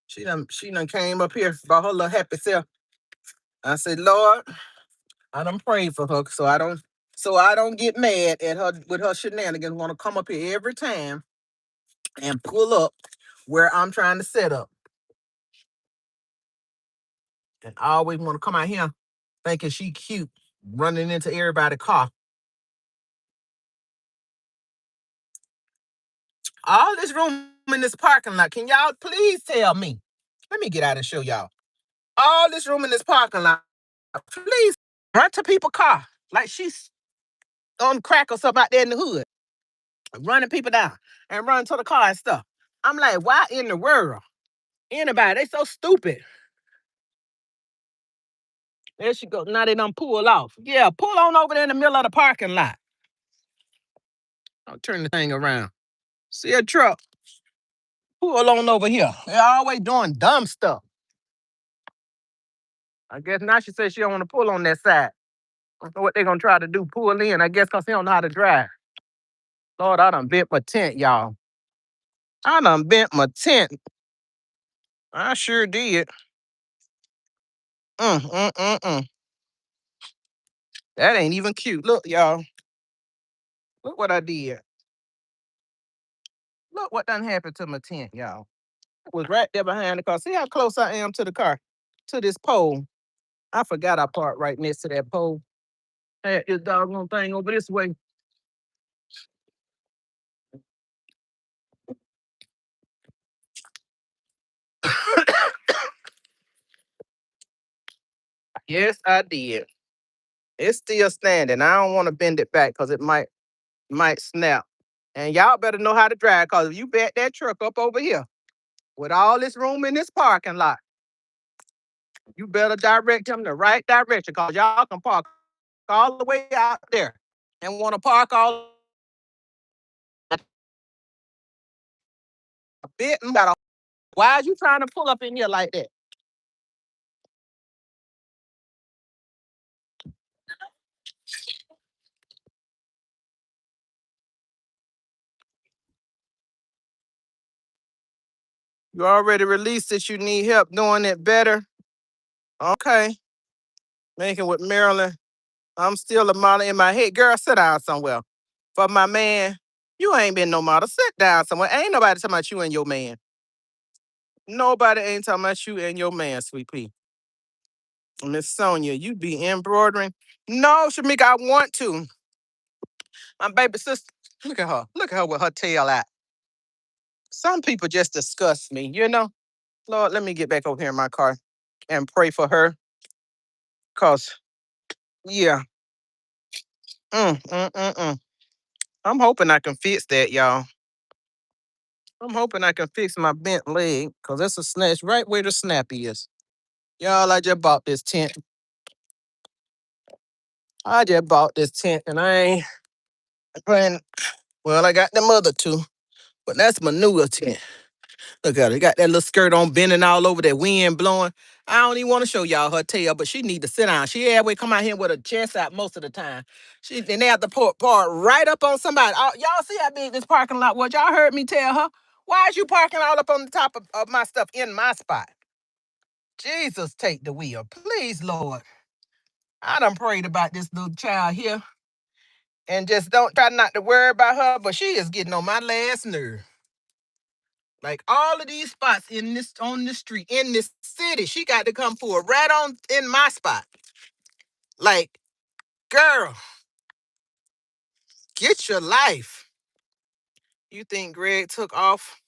She done came up here by her little happy self. I said, Lord, I done prayed for her so I don't get mad at her with her shenanigans. Want to come up here every time and pull up where I'm trying to set up. And I always want to come out here thinking she cute, running into everybody's car. All this room in this parking lot. Can y'all please tell me? Let me get out and show y'all. All this room in this parking lot. Please run to people's car like she's on crack or something out there in the hood, running people down and running to the car and stuff. I'm like, why in the world? Anybody? They so stupid. There she go. Now they done pull off. Yeah, pull on over there in the middle of the parking lot. I'll turn the thing around. See a truck. Pull on over here. They're always doing dumb stuff. I guess now she says she don't want to pull on that side. I don't know what they gonna try to do, pull in, I guess because he don't know how to drive. Lord, I done bent my tent, y'all. I done bent my tent. I sure did. Mm, mm, mm, mm. That ain't even cute. Look, y'all. Look what I did. Look what done happened to my tent, y'all. It was right there behind the car. See how close I am to the car, to this pole. I forgot I parked right next to that pole. I had this doggone thing over this way. Yes, I did. It's still standing. I don't want to bend it back because it might snap. And y'all better know how to drive because if you back that truck up over here with all this room in this parking lot, you better direct them the right direction because y'all can park all the way out there and want to park all a bit. Why are you trying to pull up in here like that? You already released it. You need help doing it better. Okay. Making with Maryland. I'm still a model in my head. Girl, sit down somewhere. For my man, you ain't been no model. Sit down somewhere. Ain't nobody talking about you and your man. Nobody ain't talking about you and your man, sweet pea. Miss Sonia, you be embroidering. No, Shamika, I want to. My baby sister, look at her. Look at her with her tail out. Some people just disgust me, you know? Lord, let me get back over here in my car and pray for her. Cause, yeah. Mm, mm, mm, mm. I'm hoping I can fix that, y'all. I'm hoping I can fix my bent leg. Cause that's a snatch right where the snap is. Y'all, I just bought this tent. I just bought this tent and I ain't playing. Well, I got them other two, but that's my newer tent. Look at her. Got that little skirt on bending all over, that wind blowing. I don't even want to show y'all her tail, but she need to sit down. She always come out here with her chest out most of the time. And they have to park right up on somebody. Y'all see how big this parking lot was? Y'all heard me tell her. Why is you parking all up on the top of my stuff in my spot? Jesus, take the wheel. Please, Lord. I done prayed about this little child here and just don't try not to worry about her, but she is getting on my last nerve. Like all of these spots in this on the street in this city, she got to come for right on in my spot. Like, girl, get your life. You think Greg took off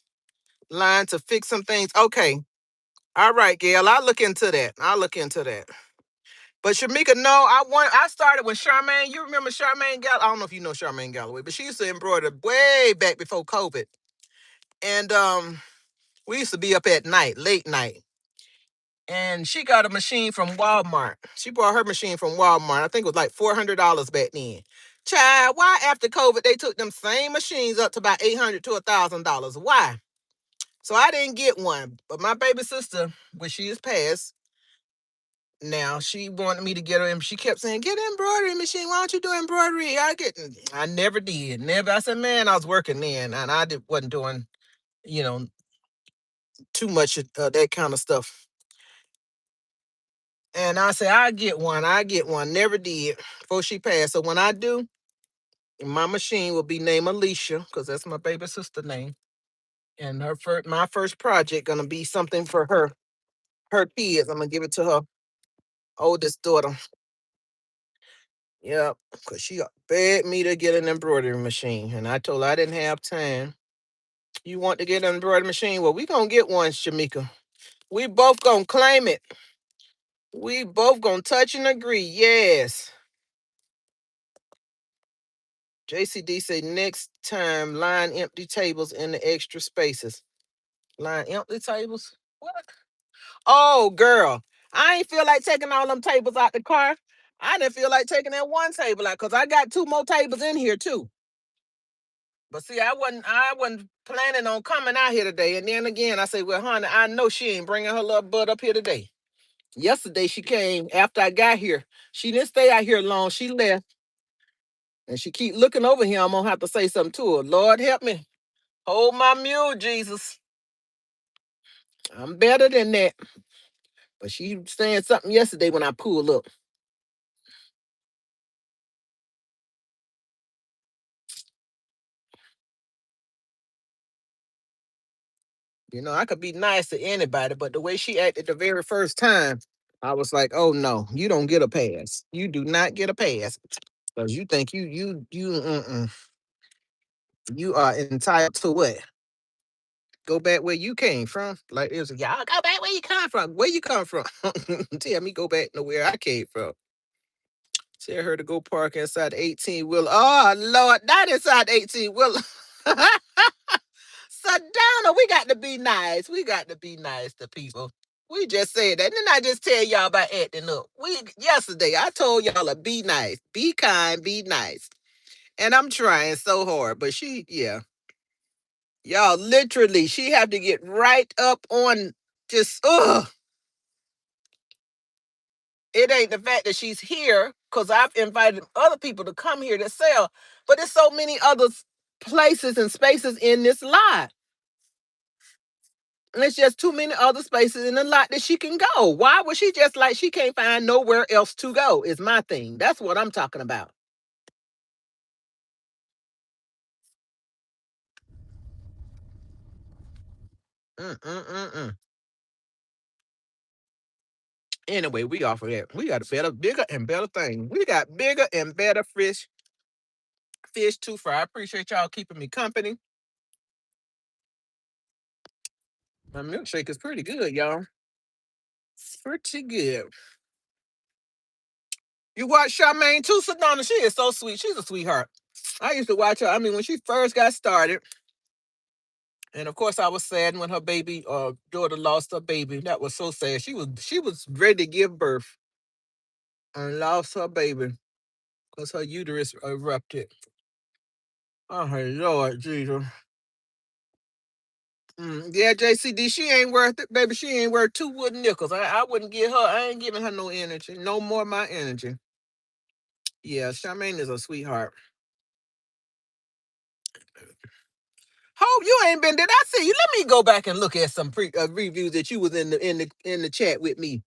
line to fix some things? Okay. All right, Gail. I'll look into that. I'll look into that. But Shamika, no, I started with Charmaine. You remember Charmaine Galloway? I don't know if you know Charmaine Galloway, but she used to embroider way back before COVID. And we used to be up at night, late night. And she got a machine from Walmart. She bought her machine from Walmart. I think it was like $400 back then. Child, why after COVID they took them same machines up to about $800 to $1,000? Why? So I didn't get one. But my baby sister, when she is passed, now she wanted me to get her, and she kept saying, "Get an embroidery machine. Why don't you do embroidery?" I never did. Never. I said, man, I was working then, and wasn't doing, you know, too much of that kind of stuff. And I said, I get one. I get one. Never did before she passed. So when I do, my machine will be named Alicia because that's my baby sister name. And my first project gonna be something for her kids. I'm gonna give it to her oldest daughter. Yep, because she begged me to get an embroidery machine. And I told her I didn't have time. You want to get an embroidery machine? Well, we gonna get one, Shamika. We both gonna claim it. We both gonna touch and agree. Yes. JCD say next time line empty tables in the extra spaces. Line empty tables? What? Oh, girl. I ain't feel like taking all them tables out the car. I didn't feel like taking that one table out because I got two more tables in here too. But see, I wasn't planning on coming out here today. And then again, I say, well, honey, I know she ain't bringing her little butt up here today. Yesterday she came after I got here. She didn't stay out here long. She left. And she keep looking over here. I'm gonna have to say something to her. Lord help me. Hold my mule, Jesus. I'm better than that. But she saying something yesterday when I pulled up. You know, I could be nice to anybody, but the way she acted the very first time, I was like, oh no, you don't get a pass. You do not get a pass. Because you think you are entitled to what? Go back where you came from. Like it was y'all go back where you come from. Where you come from? Tell me go back to where I came from. Tell her to go park inside the 18 wheeler. Oh Lord, not inside the 18 wheeler. Sedona, we got to be nice. We got to be nice to people. We just said that. Didn't I just tell y'all about acting up? Yesterday I told y'all to be nice, be kind, be nice. And I'm trying so hard. But yeah. Y'all literally, she have to get right up on just it ain't the fact that she's here, because I've invited other people to come here to sell, but there's so many other places and spaces in this lot. And it's just too many other spaces in the lot that she can go. Why would she just like she can't find nowhere else to go? Is my thing. That's what I'm talking about. Mm-mm-mm-mm. Anyway, we off of that. We got a better, bigger, and better thing. We got bigger and better fish to fry. I appreciate y'all keeping me company. My milkshake is pretty good, y'all. Pretty good. You watch Charmaine too, Sedona? She is so sweet. She's a sweetheart. I used to watch her. I mean, when she first got started, and of course, I was sad when her baby daughter lost her baby. That was so sad. She was ready to give birth and lost her baby because her uterus erupted. Oh, her Lord Jesus. Yeah, JCD, she ain't worth it, baby. She ain't worth two wooden nickels. I wouldn't give her. I ain't giving her no energy. No more of my energy. Yeah, Charmaine is a sweetheart. Hope you ain't been. Did I see you? Let me go back and look at some reviews that you was in the chat with me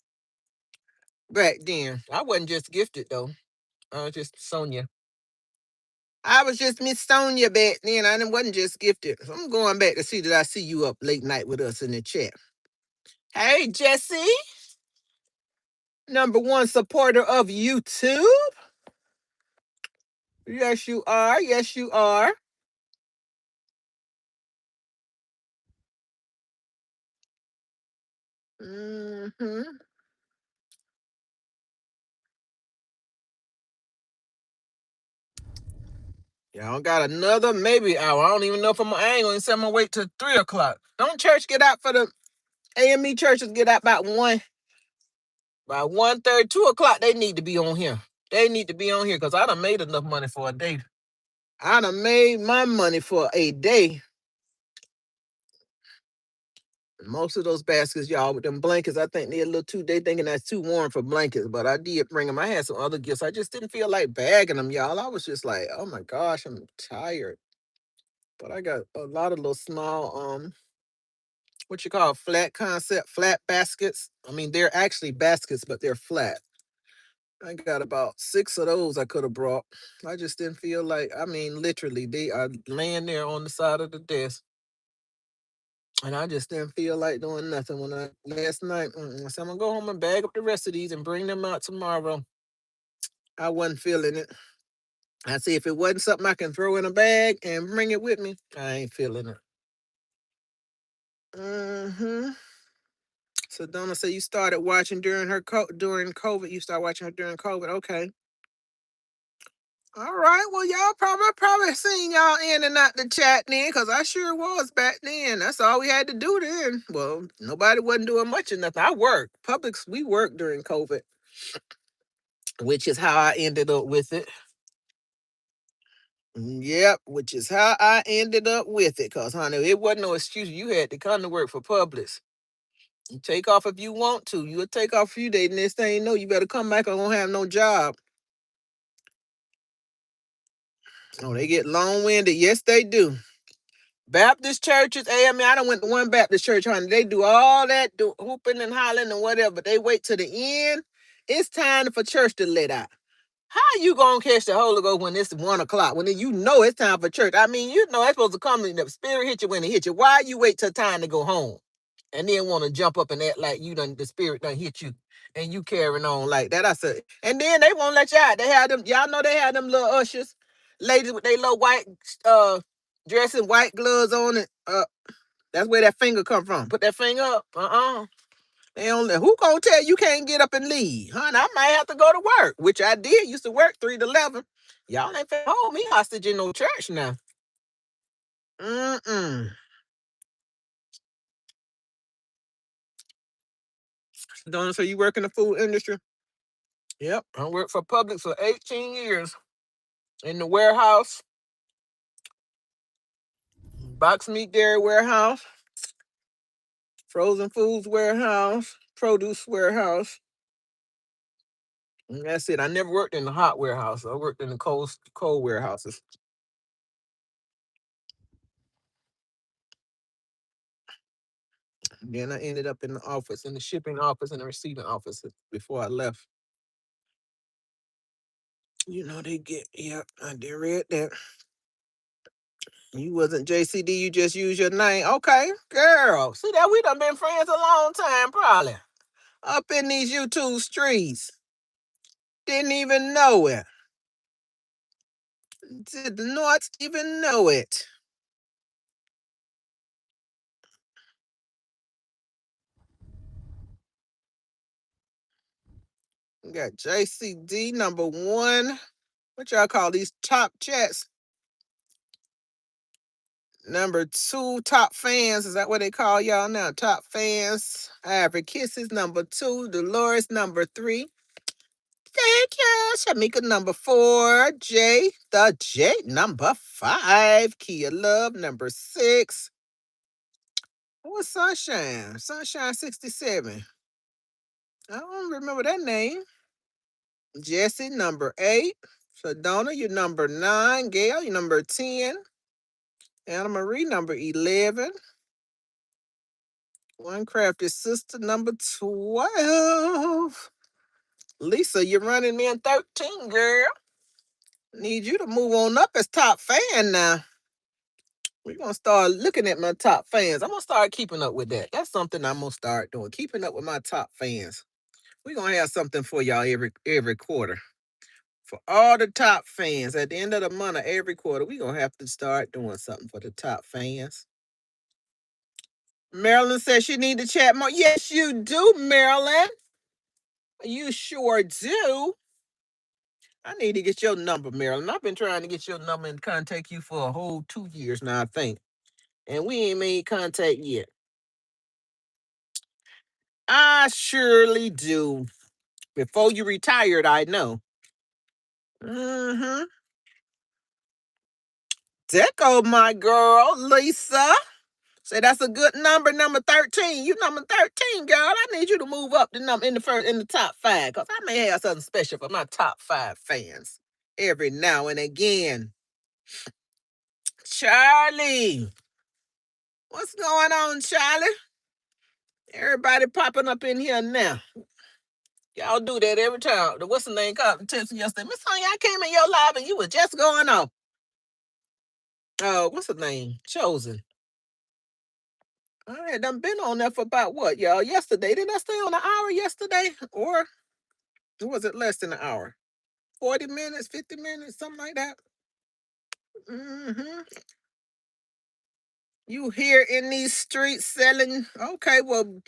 back then. I wasn't just gifted though. I was just Sonia. I was just Miss Sonia back then. Wasn't just gifted. So I'm going back to see that I see you up late night with us in the chat. Hey Jesse, number one supporter of YouTube. Yes, you are. Yes, you are. Mm-hmm. Y'all got another maybe hour. I don't even know if I ain't gonna say I'm gonna wait till 3 o'clock. Don't church get out for the AME churches get out about one. By 1:30, 2 o'clock, they need to be on here. They need to be on here because I done made enough money for a day. I done made my money for a day. Most of those baskets, y'all, with them blankets, I think they're a little too, they thinking that's too warm for blankets, but I did bring them. I had some other gifts. I just didn't feel like bagging them, y'all. I was just like, oh my gosh, I'm tired. But I got a lot of little small, what you call flat concept, flat baskets. I mean, they're actually baskets, but they're flat. I got about 6 of those I could have brought. I just didn't feel like, I mean, literally, they are laying there on the side of the desk. And I just didn't feel like doing nothing when last night. So I'm gonna go home and bag up the rest of these and bring them out tomorrow. I wasn't feeling it. I see if it wasn't something I can throw in a bag and bring it with me, I ain't feeling it. Mm-hmm. So Donna said you started watching during COVID. You started watching her during COVID. Okay. All right. Well, y'all probably seen y'all in and out the chat then, cause I sure was back then. That's all we had to do then. Well, nobody wasn't doing much of nothing. I worked. Publix, we worked during COVID, which is how I ended up with it. Yep, which is how I ended up with it. Cause honey, it wasn't no excuse. You had to come to work for Publix. You take off if you want to. You'll take off a few days. Next thing you know, you better come back or won't have no job. Oh, they get long-winded. Yes, they do. Baptist churches, I done went to one Baptist church, honey. They do all that hooping and hollering and whatever. They wait to the end. It's time for church to let out. How you gonna catch the Holy Ghost when it's 1 o'clock? When you know it's time for church. I mean, you know it's supposed to come and the spirit hit you when it hit you. Why you wait till time to go home? And then want to jump up and act like the spirit done hit you and you carrying on like that. I said, and then they won't let you out. They had them, y'all know they had them little ushers, ladies with their little white dress and white gloves on it. That's where that finger come from. Put that finger up. They don't who gonna tell you can't get up and leave? Honey, I might have to go to work, which I did. Used to work 3 to 11. Y'all ain't finna hold me hostage in no church now. Mm-mm. Donna, so you work in the food industry? Yep. I worked for Publix for 18 years in the warehouse, box meat dairy warehouse, frozen foods warehouse, produce warehouse. And that's it. I never worked in the hot warehouse. I worked in the cold warehouses. And then I ended up in the office, in the shipping office and the receiving office before I left. You know they get, yep, I did read that. You wasn't JCD, you just used your name. Okay, girl. See that we done been friends a long time, probably. Up in these YouTube streets. Didn't even know it. Did not even know it. We got JCD #1. What y'all call these top chats? #2, top fans. Is that what they call y'all now? Top fans. Ivory Kisses #2. Dolores #3. Thank you. Shamika #4. J the J #5. Kia Love #6. What's Sunshine? Sunshine 67. I don't remember that name. Jesse #8. Sedona, you #9. Gail, you #10. Anna Marie #11. One Crafty Sister #12. Lisa, you're running me in 13, girl. Need you to move on up as top fan now. We're gonna start looking at my top fans. I'm gonna start keeping up with that. That's something I'm gonna start doing. Keeping up with my top fans. We're gonna have something for y'all every quarter. For all the top fans, at the end of the month of every quarter, we're gonna have to start doing something for the top fans. Marilyn says she need to chat more. Yes, you do, Marilyn. You sure do. I need to get your number, Marilyn. I've been trying to get your number and contact you for a whole 2 years now, I think. And we ain't made contact yet. I surely do. Before you retired, I know. Mm-hmm. Deco, my girl, Lisa. Say that's a good number 13. You #13, girl. I need you to move up the number in the top 5. Cause I may have something special for my top 5 fans every now and again. Charlie. What's going on, Charlie? Everybody popping up in here now. Y'all do that every time. What's the name called? Text me yesterday. Miss Honey, I came in your live and you were just going off. What's the name? Chosen. I had done been on there for about what, y'all? Yesterday. Did I stay on an hour yesterday? Or was it less than an hour? 40 minutes, 50 minutes, something like that. Mm-hmm. You here in these streets selling? Okay, well,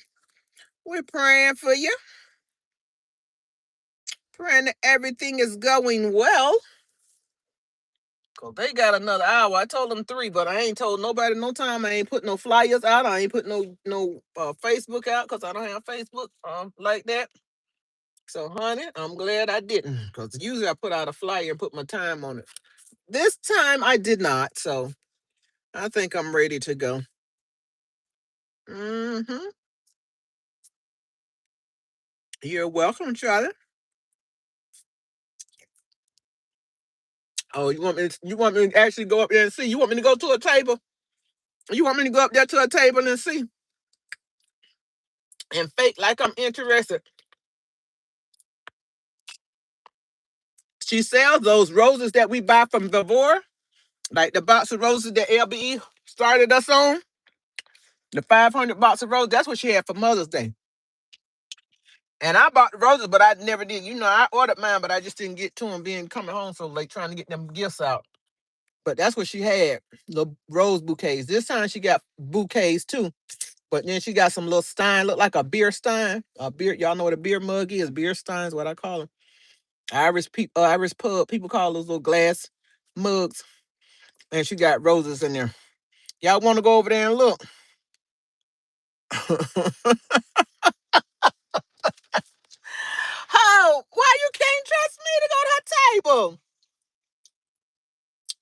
we're praying for you. Praying that everything is going well. Cause they got another hour. I told them 3, but I ain't told nobody no time. I ain't put no flyers out. I ain't put no Facebook out because I don't have Facebook like that. So, honey, I'm glad I didn't. Because usually I put out a flyer and put my time on it. This time I did not. So I think I'm ready to go. Mm-hmm. You're welcome, Charlie. Oh, you want me to actually go up there and see? You want me to go to a table? You want me to go up there to a table and see? And fake like I'm interested. She sells those roses that we buy from Vivora, like the box of roses that LBE started us on. The 500 box of roses, that's what she had for Mother's Day. And I bought the roses, but I never did. You know, I ordered mine, but I just didn't get to them being coming home so late trying to get them gifts out. But that's what she had, little rose bouquets. This time she got bouquets too. But then she got some little stein, look like a beer stein. A beer, y'all know what a beer mug is? Beer stein is what I call them. Irish pub, people call those little glass mugs. And she got roses in there. Y'all want to go over there and look? Oh, why you can't trust me to go to her table?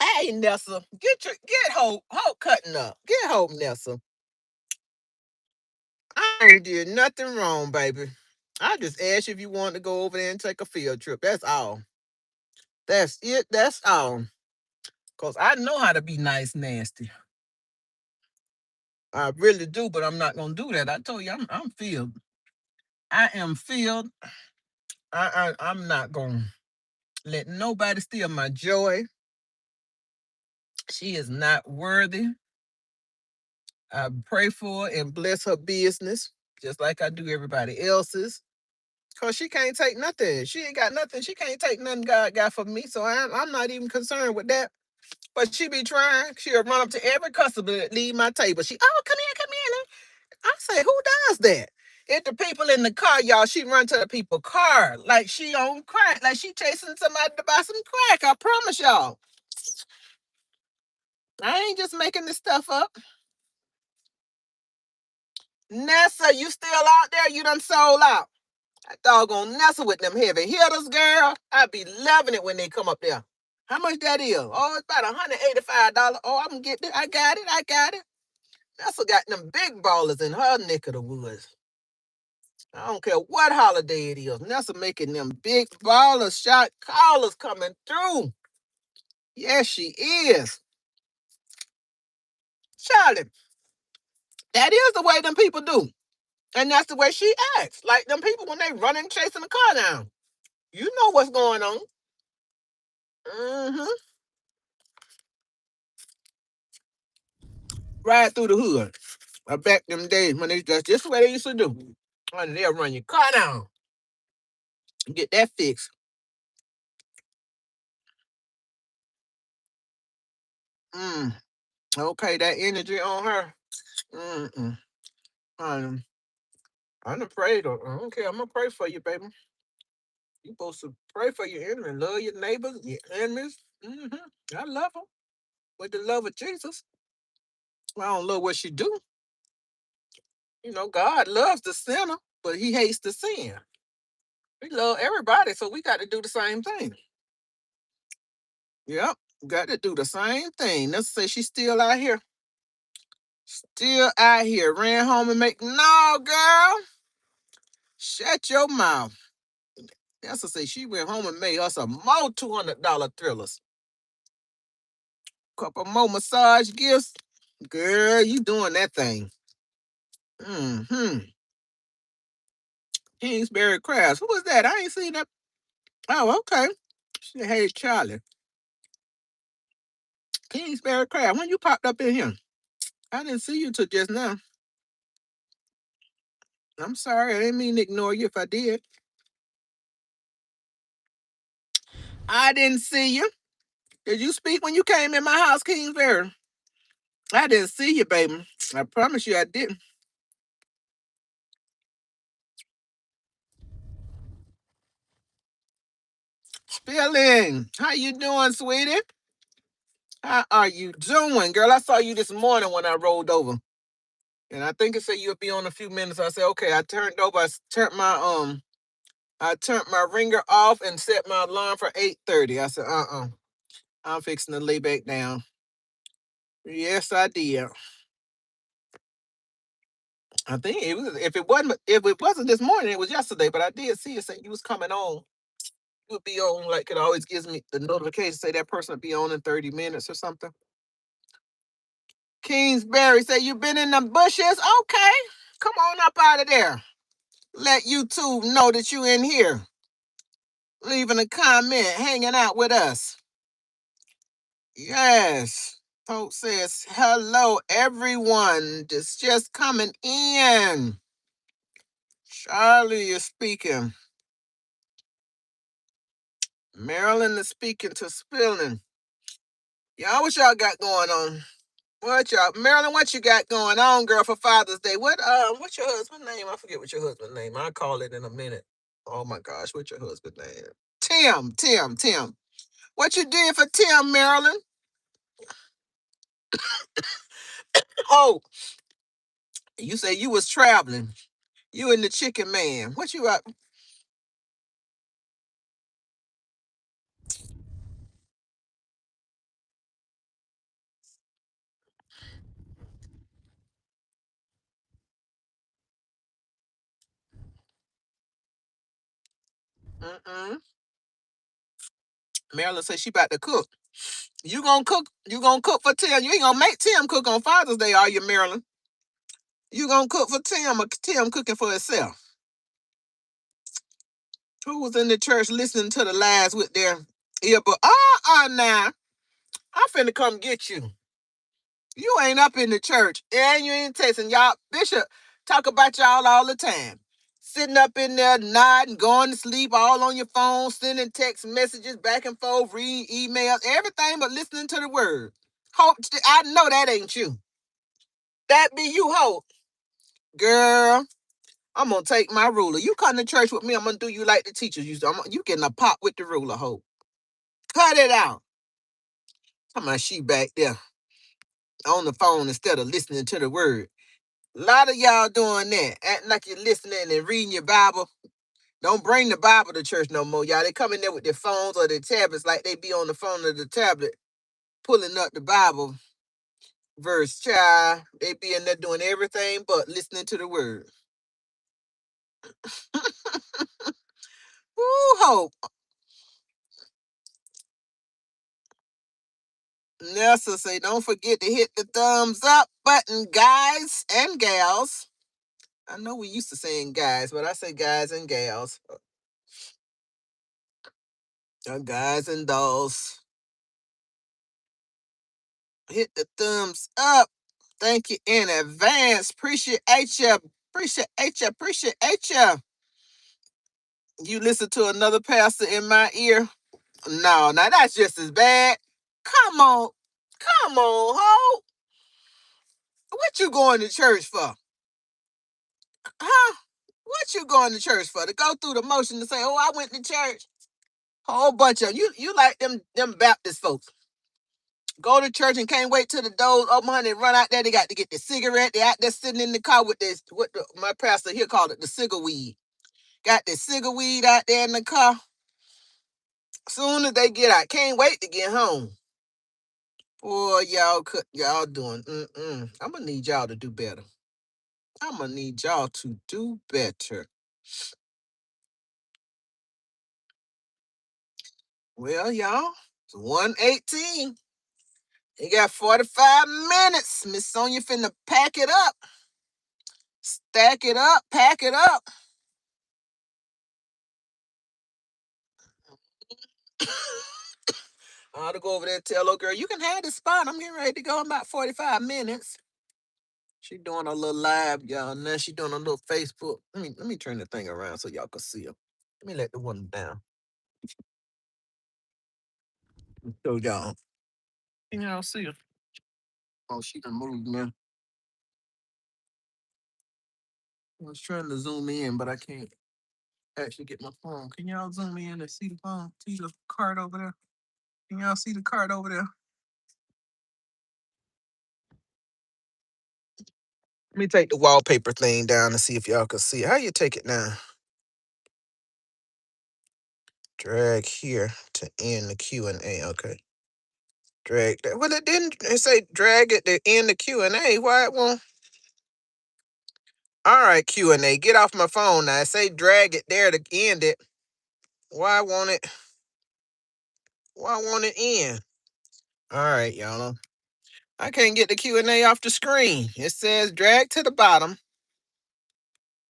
Hey, Nessa, get Hope cutting up. Get Hope, Nessa. I ain't did nothing wrong, baby. I just asked you if you wanted to go over there and take a field trip. That's all. That's it. That's all. Cause I know how to be nice, nasty. I really do, but I'm not gonna do that. I told you I'm filled. I am filled. I'm not gonna let nobody steal my joy. She is not worthy. I pray for her and bless her business, just like I do everybody else's. Cause she can't take nothing. She ain't got nothing. She can't take nothing God got for me. So I'm not even concerned with that. But she be trying. She'll run up to every customer that leave my table. Oh, come here, come here. I say, who does that? If the people in the car, y'all, she run to the people car like she on crack, like she chasing somebody to buy some crack. I promise y'all. I ain't just making this stuff up. Nessa, you still out there? You done sold out. That doggone Nessa with them heavy hitters, girl. I be loving it when they come up there. How much that is? Oh, it's about $185. Oh, I'm gonna get it. I got it. I got it. Nessa got them big ballers in her neck of the woods. I don't care what holiday it is. Nessa making them big baller shot callers coming through. Yes, she is. Charlie, that is the way them people do. And that's the way she acts. Like them people when they running chasing the car down. You know what's going on. Mm-hmm. Ride through the hood. I back them days when that's just the way they used to do. And they'll run your car down. Get that fixed. Mm. Okay, that energy on her. Mm-mm. Um, I'm afraid of. I don't care. I'm gonna pray for you, baby. You supposed to pray for your enemy, love your neighbors, your enemies. I love them with the love of Jesus. I don't love what she do. You know, God loves the sinner, but He hates the sin. We love everybody, so we got to do the same thing. Yep, got to do the same thing. Let's say she's still out here, still out here. Ran home and make no, girl. Shut your mouth. That's to say she went home and made us some more $200 thrillers. Couple more massage gifts. Girl, you doing that thing. Mm-hmm. Kingsbury Crafts. Who was that? I ain't seen that. Oh, okay. She said, hey, Charlie. Kingsbury Crafts. When you popped up in here? I didn't see you till just now. I'm sorry. I didn't mean to ignore you if I did. I didn't see you. Did you speak when you came in my house, Kingsbury? I didn't see you, baby. I promise you I didn't. Spilling. How you doing, sweetie? How are you doing, girl? I saw you this morning when I rolled over. And I think it said you'll be on a few minutes. I said, okay. I turned over. I turned my ringer off and set my alarm for 8:30. I said, I'm fixing to lay back down. Yes, I did. I think it was. If it wasn't this morning, it was yesterday. But I did see it say you was coming on. You would be on. Like it always gives me the notification say that person would be on in 30 minutes or something. Kingsbury say you been in the bushes. Okay, come on up out of there. Let YouTube know that you in here. Leaving a comment, hanging out with us. Yes. Pope says, hello, everyone. Just coming in. Charlie is speaking. Marilyn is speaking to Spilling. Y'all, what y'all got going on? What y'all, Marilyn, what you got going on, girl, for Father's Day? What's your husband's name? I forget what your husband's name. I'll call it in a minute. Oh my gosh, what's your husband's name? Tim. What you did for Tim, Marilyn? Oh, you say you was traveling. You and the chicken man. What you up? Mm-mm. Marilyn said she about to cook. You gonna cook? You gonna cook for Tim? You ain't gonna make Tim cook on Father's Day, are you, Marilyn? You gonna cook for Tim or Tim cooking for himself? Who was in the church listening to the lies with their ear? But now I'm finna come get you. You ain't up in the church and you ain't texting y'all. Bishop talk about y'all all the time. Sitting up in there nodding, going to sleep, all on your phone, sending text messages back and forth, reading emails, everything but listening to the word. Hope I know that ain't you. That be you, Hope. Girl, I'm gonna take my ruler. You come to church with me, I'm gonna do you like the teachers used to. You getting a pop with the ruler, Hope. Cut it out. Come on, she back there on the phone instead of listening to the word. A lot of y'all doing that, acting like you're listening and reading your Bible. Don't bring the Bible to church no more, y'all. They come in there with their phones or their tablets like they be on the phone or the tablet, pulling up the Bible verse, child. They be in there doing everything but listening to the word. Ooh, Hope. Nelson say, don't forget to hit the thumbs up button, guys and gals. I know we used to saying guys, but I say guys and gals. Guys and dolls. Hit the thumbs up. Thank you in advance. Appreciate you. Appreciate you. You listen to another pastor in my ear? No, now that's just as bad. Come on. Come on, ho. What you going to church for? Huh? What you going to church for? To go through the motion to say, oh, I went to church. Whole bunch of you like them Baptist folks. Go to church and can't wait till the doors open, honey, run out there. They got to get the cigarette. They out there sitting in the car with this, my pastor here called it the cigar weed. Got the cigar weed out there in the car. Soon as they get out, can't wait to get home. Boy, y'all doing. I'm gonna need y'all to do better. I'm gonna need y'all to do better. Well, y'all, it's 1:18. You got 45 minutes. Miss Sonia finna pack it up. Stack it up, pack it up. I ought to go over there and tell little girl, you can have the spot. I'm getting ready to go in about 45 minutes. She doing a little live, y'all. Now she doing a little Facebook. Let me turn the thing around so y'all can see her. Let me let the one down. So y'all. Can y'all see her? Oh, she done moved now. I was trying to zoom in, but I can't actually get my phone. Can y'all zoom in and see the phone? See the card over there? Can y'all see the card over there? Let me take the wallpaper thing down and see if y'all can see it. How you take it down? Drag here to end the Q&A. Okay. Drag that. Well, it didn't say drag it to end the Q&A. Why it won't? All right, Q&A. Get off my phone now. Say drag it there to end it. Why won't it? Why won't it end? All right, y'all. I can't get the Q&A off the screen. It says drag to the bottom.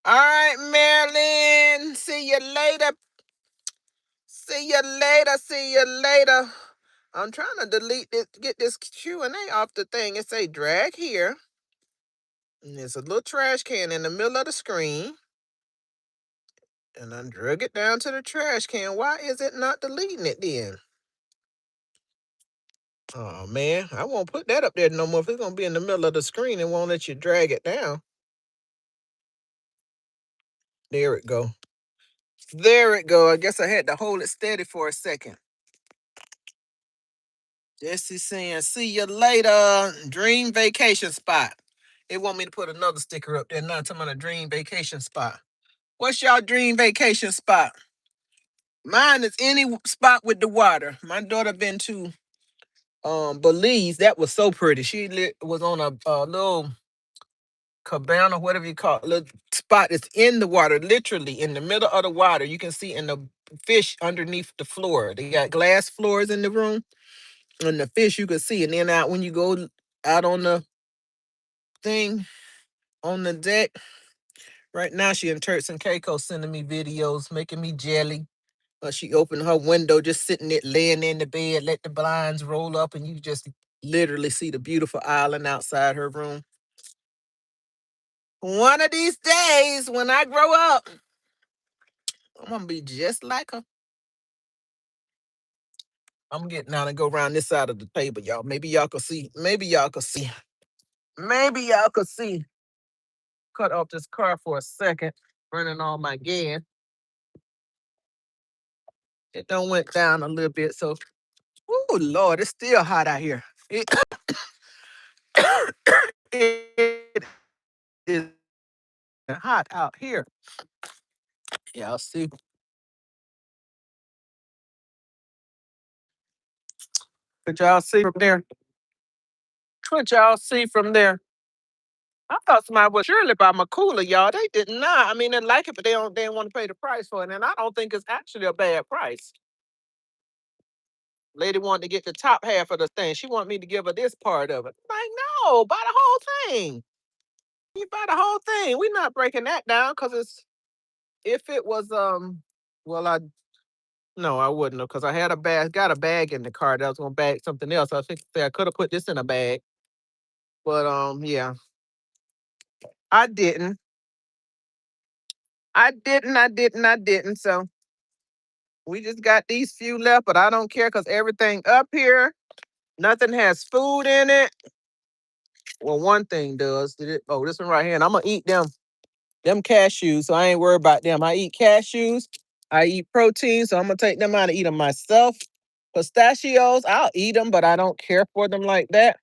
All right, Marilyn. See you later. See you later. See you later. I'm trying to delete this, get this Q&A off the thing. It say drag here. And there's a little trash can in the middle of the screen. And I drug it down to the trash can. Why is it not deleting it then? Oh man, I won't put that up there no more. If it's gonna be in the middle of the screen, it won't let you drag it down. There it go. There it go. I guess I had to hold it steady for a second. Jesse saying, see you later. Dream vacation spot. They want me to put another sticker up there now talking about a dream vacation spot. What's y'all dream vacation spot? Mine is any spot with the water. My daughter been to Belize. That was so pretty. She was on a little cabana, whatever you call it, little spot that's in the water, literally in the middle of the water. You can see in the fish underneath the floor. They got glass floors in the room, and the fish you can see. And then out when you go out on the thing on the deck. Right now, she in Turks and Caicos sending me videos, making me jelly. She opened her window, just sitting there, laying in the bed, let the blinds roll up, and you just literally see the beautiful island outside her room. One of these days, when I grow up, I'm gonna be just like her. I'm getting out and go around this side of the table, y'all. Maybe y'all can see. Maybe y'all can see. Maybe y'all can see. Cut off this car for a second, running all my gas. It done went down a little bit, so. Oh Lord, it's still hot out here. It is hot out here. Y'all see. Could y'all see from there? Could y'all see from there? I thought somebody would surely buy my cooler, y'all. They did not. I mean, they like it, but they don't want to pay the price for it. And I don't think it's actually a bad price. Lady wanted to get the top half of the thing. She wanted me to give her this part of it. Like, no, buy the whole thing. You buy the whole thing. We're not breaking that down because it's if it was well I no, I wouldn't have because I had a bag, got a bag in the car that was gonna bag something else. I think I could have put this in a bag. But yeah. I didn't. I didn't. So we just got these few left, but I don't care because everything up here, nothing has food in it. Well, one thing does. Oh, this one right here. And I'm gonna eat them cashews. So I ain't worried about them. I eat cashews. I eat protein, so I'm gonna take them out and eat them myself. Pistachios, I'll eat them, but I don't care for them like that.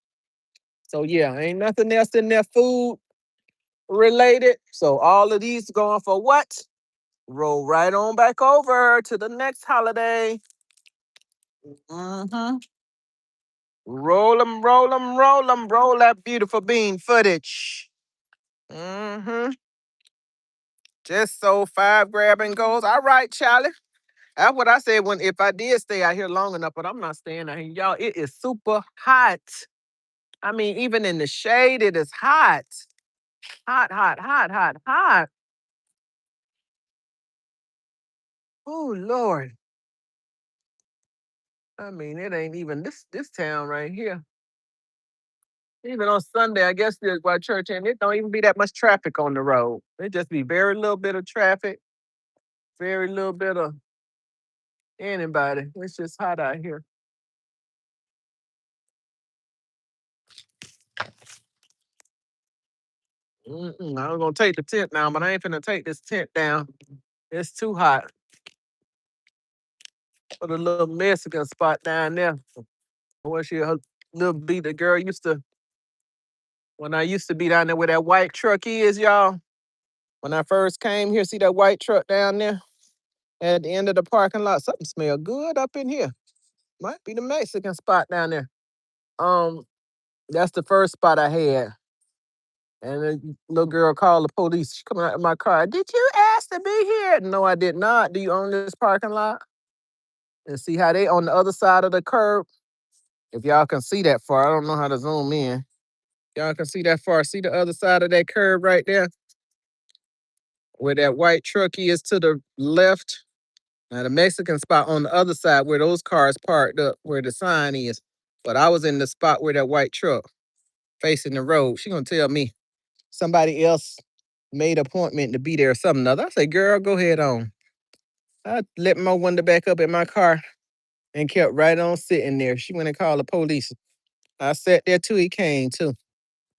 So yeah, ain't nothing else in there food related. So all of these going for what? Roll right on back over to the next holiday. Mm-hmm. Roll that beautiful bean footage. Mm-hmm. Just so 5 grab and goes. All right, Charlie. That's what I said when if I did stay out here long enough, but I'm not staying out here. Y'all, it is super hot. I mean, even in the shade, it is hot. Hot, hot, hot, hot, hot. Oh Lord. I mean, it ain't even this town right here. Even on Sunday, I guess there's why church and it don't even be that much traffic on the road. It just be very little bit of traffic, very little bit of anybody. It's just hot out here. I was gonna take the tent down, but I ain't finna take this tent down. It's too hot. Put a little Mexican spot down there. Where she a little beat the girl used to when I used to be down there where that white truck is, y'all. When I first came here, see that white truck down there at the end of the parking lot. Something smell good up in here. Might be the Mexican spot down there. Um, that's the first spot I had. And the little girl called the police. She coming out of my car. Did you ask to be here? No, I did not. Do you own this parking lot? And see how they on the other side of the curb? If y'all can see that far, I don't know how to zoom in. Y'all can see that far. See the other side of that curb right there? Where that white truck is to the left. Now the Mexican spot on the other side where those cars parked up, where the sign is. But I was in the spot where that white truck facing the road. She gonna tell me somebody else made an appointment to be there or something other. I say, girl, go ahead on. I let my window back up in my car and kept right on sitting there. She went and called the police. I sat there till he came too.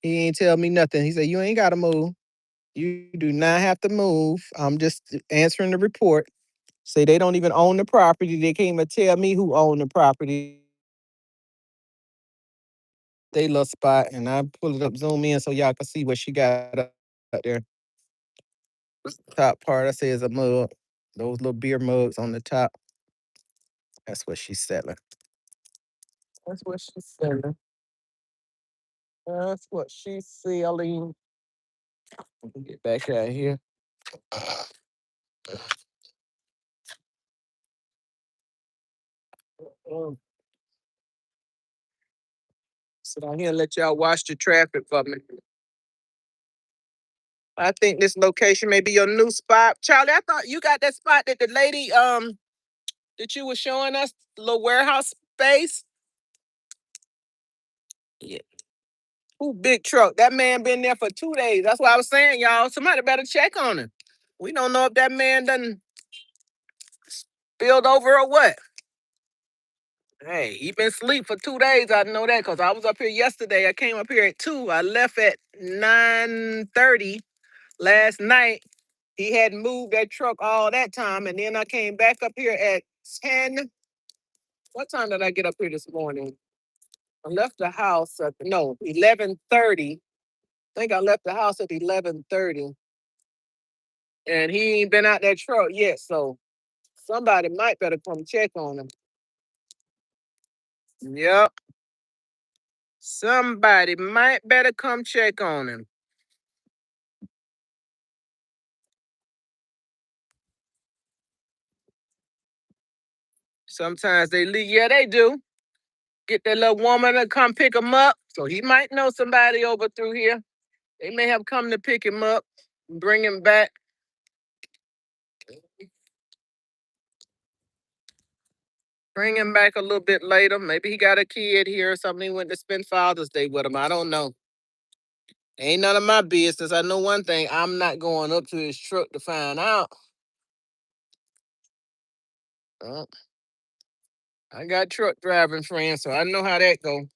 He ain't tell me nothing. He said, you ain't gotta move. You do not have to move. I'm just answering the report. Say they don't even own the property. They can't even tell me who owned the property. They little spot, and I pull it up, zoom in so y'all can see what she got up there. Top part, I say is a mug. Those little beer mugs on the top. That's what she's selling. That's what she's selling. That's what she's selling. Let me get back out here. Um, Sit down here and let y'all watch the traffic for me. I think this location may be your new spot. Charlie, I thought you got that spot that the lady that you were showing us, the little warehouse space. Yeah. Ooh, big truck. That man been there for 2 days. That's why I was saying, y'all, somebody better check on him. We don't know if that man done spilled over or what. Hey, he been asleep for 2 days. I know that because I was up here yesterday. I came up here at 2. I left at 9:30 last night. He hadn't moved that truck all that time. And then I came back up here at 10. What time did I get up here this morning? I left the house at, no, 11:30. I think I left the house at 11:30. And he ain't been out that truck yet. So somebody might better come check on him. Yep. Somebody might better come check on him. Sometimes they leave. Yeah, they do. Get that little woman to come pick him up. So he might know somebody over through here. They may have come to pick him up, bring him back. Bring him back a little bit later. Maybe he got a kid here or something. He went to spend Father's Day with him. I don't know. Ain't none of my business. I know one thing. I'm not going up to his truck to find out. Uh, I got truck driving friends, so I know how that go.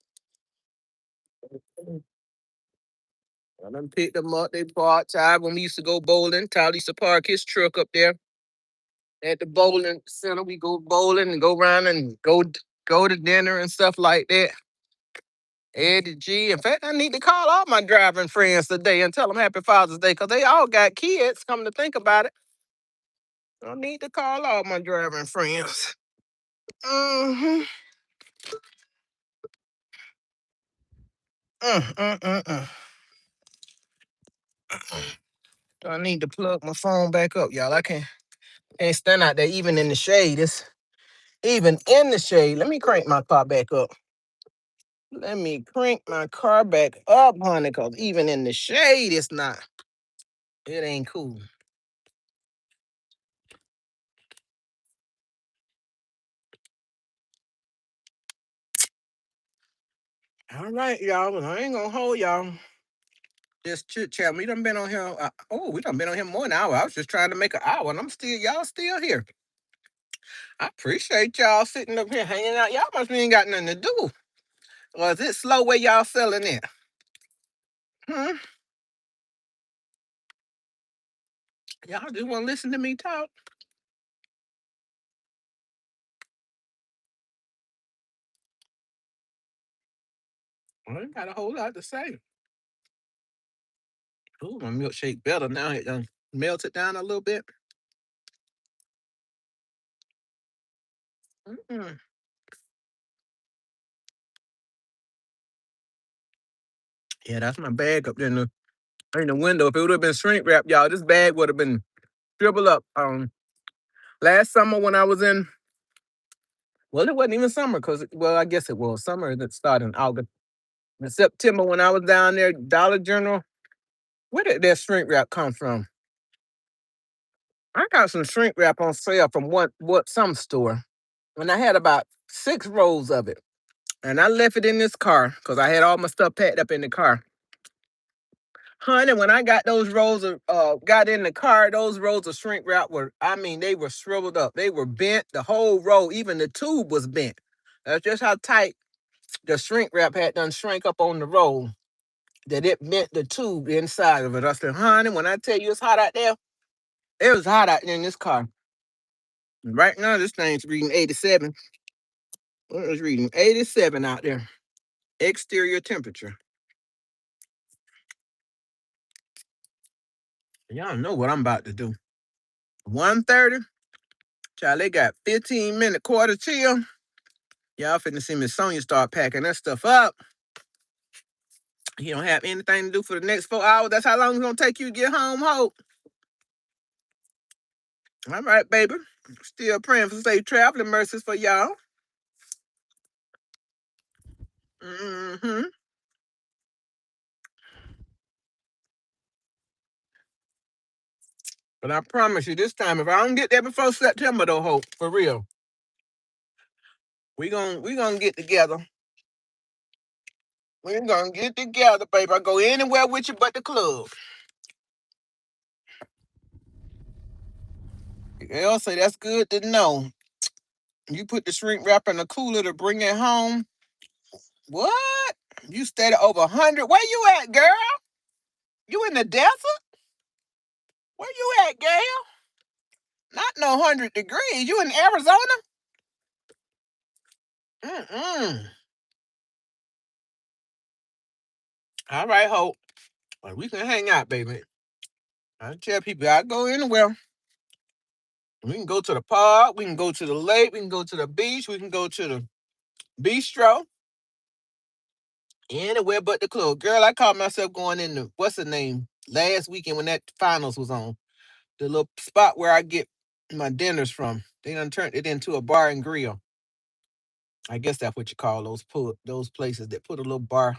I done picked them up. They parked. Ty, when we used to go bowling, Tyler used to park his truck up there at the bowling center. We go bowling and go around and go to dinner and stuff like that. Eddie G. In fact, I need to call all my driving friends today and tell them Happy Father's Day because they all got kids. Come to think about it, I need to call all my driving friends. Mm-hmm. Mm. I need to plug my phone back up, y'all. I can't stand out there even in the shade. It's even in the shade. Let me crank my car back up. Let me crank my car back up, honey, because even in the shade, it's not. It ain't cool. All right, y'all. Well, I ain't gonna hold y'all. Just chit chat. We done been on here. We done been on here more than an hour. I was just trying to make an hour, and y'all still here. I appreciate y'all sitting up here hanging out. Y'all must be ain't got nothing to do. Or is it slow where y'all selling it? Hmm? Y'all just want to listen to me talk? I ain't got a whole lot to say. Ooh, my milkshake better now. It done melted down a little bit. Mm-mm. Yeah, that's my bag up there in the in the window. If it would have been shrink wrap, y'all, this bag would have been dribble up. Last summer when I was in, well, it wasn't even summer because, well, I guess it was summer that started in August. In September when I was down there, Dollar General, where did that shrink wrap come from? I got some shrink wrap on sale from some store, and I had about 6 rolls of it. And I left it in this car because I had all my stuff packed up in the car. Honey, when I got those rolls of got in the car, those rolls of shrink wrap were, I mean, they were shriveled up. They were bent. The whole roll, even the tube was bent. That's just how tight the shrink wrap had done shrink up on the roll that it bent the tube inside of it. I said, honey, when I tell you it's hot out there, it was hot out there in this car. Right now, this thing's reading 87. It was reading 87 out there. Exterior temperature. Y'all know what I'm about to do. 1:30. Child, they got 15-minute quarter chill. Y'all finna see Miss Sonya start packing that stuff up. You don't have anything to do for the next 4 hours. That's how long it's gonna take you to get home, Hope. All right, baby. Still praying for safe traveling mercies for y'all. Mm-hmm. But I promise you, this time, if I don't get there before September, though, Hope, for real, we gonna get together. We're gonna get together, baby. I go anywhere with you but the club. They'll say that's good to know. You put the shrink wrap in the cooler to bring it home. What? You stayed at over 100? Where you at, girl? You in the desert? Where you at, girl? Not no 100 degrees. You in Arizona? Mm-mm. All right, Hope. Well, we can hang out, baby. I tell people I go anywhere. We can go to the park. We can go to the lake. We can go to the beach. We can go to the bistro. Anywhere but the club. Girl, I caught myself going in the, what's the name, last weekend when that finals was on. The little spot where I get my dinners from. They done turned it into a bar and grill. I guess that's what you call those places that put a little bar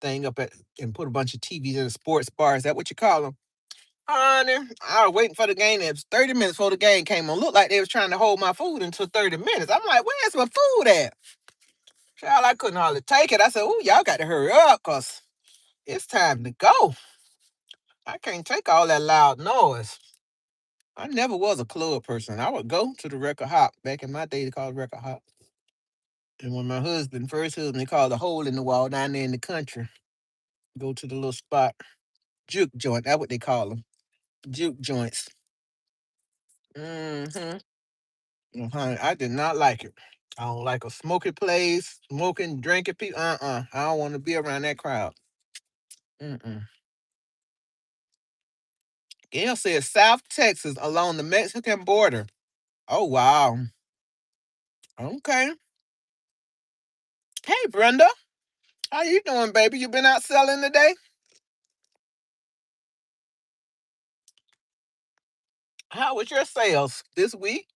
thing up at and put a bunch of TVs in a sports bar. Is that what you call them? Honey, I was waiting for the game. It was 30 minutes before the game came on. Looked like they was trying to hold my food until 30 minutes. I'm like, where's my food at? Child, I couldn't hardly take it. I said, oh, y'all got to hurry up because it's time to go. I can't take all that loud noise. I never was a club person. I would go to the record hop. Back in my day, they called it record hop. And when my first husband, they called a hole in the wall down there in the country. Go to the little spot. Juke joint. That's what they call them. Juke joints. Mm-hmm. Well, honey, I did not like it. I don't like a smoky place, smoking, drinking people. I don't want to be around that crowd. Mm-mm. Gail says South Texas along the Mexican border. Oh, wow. Okay. Hey, Brenda. How you doing, baby? You been out selling today? How was your sales this week?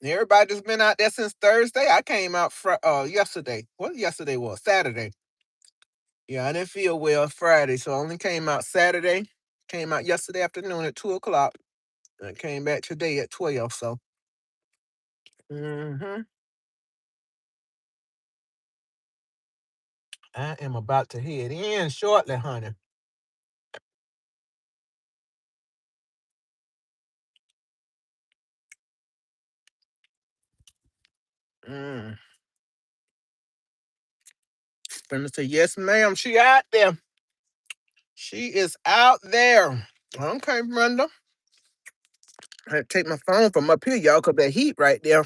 Everybody that's been out there since Thursday. I came out yesterday. What yesterday was? Saturday. Yeah, I didn't feel well Friday, so I only came out Saturday. Came out yesterday afternoon at 2 o'clock. And I came back today at 12. So, hmm I am about to head in shortly, honey. Mm. Gonna say yes, ma'am. She out there. She is out there. Okay, Brenda. I had to take my phone from up here, y'all, because that heat right there.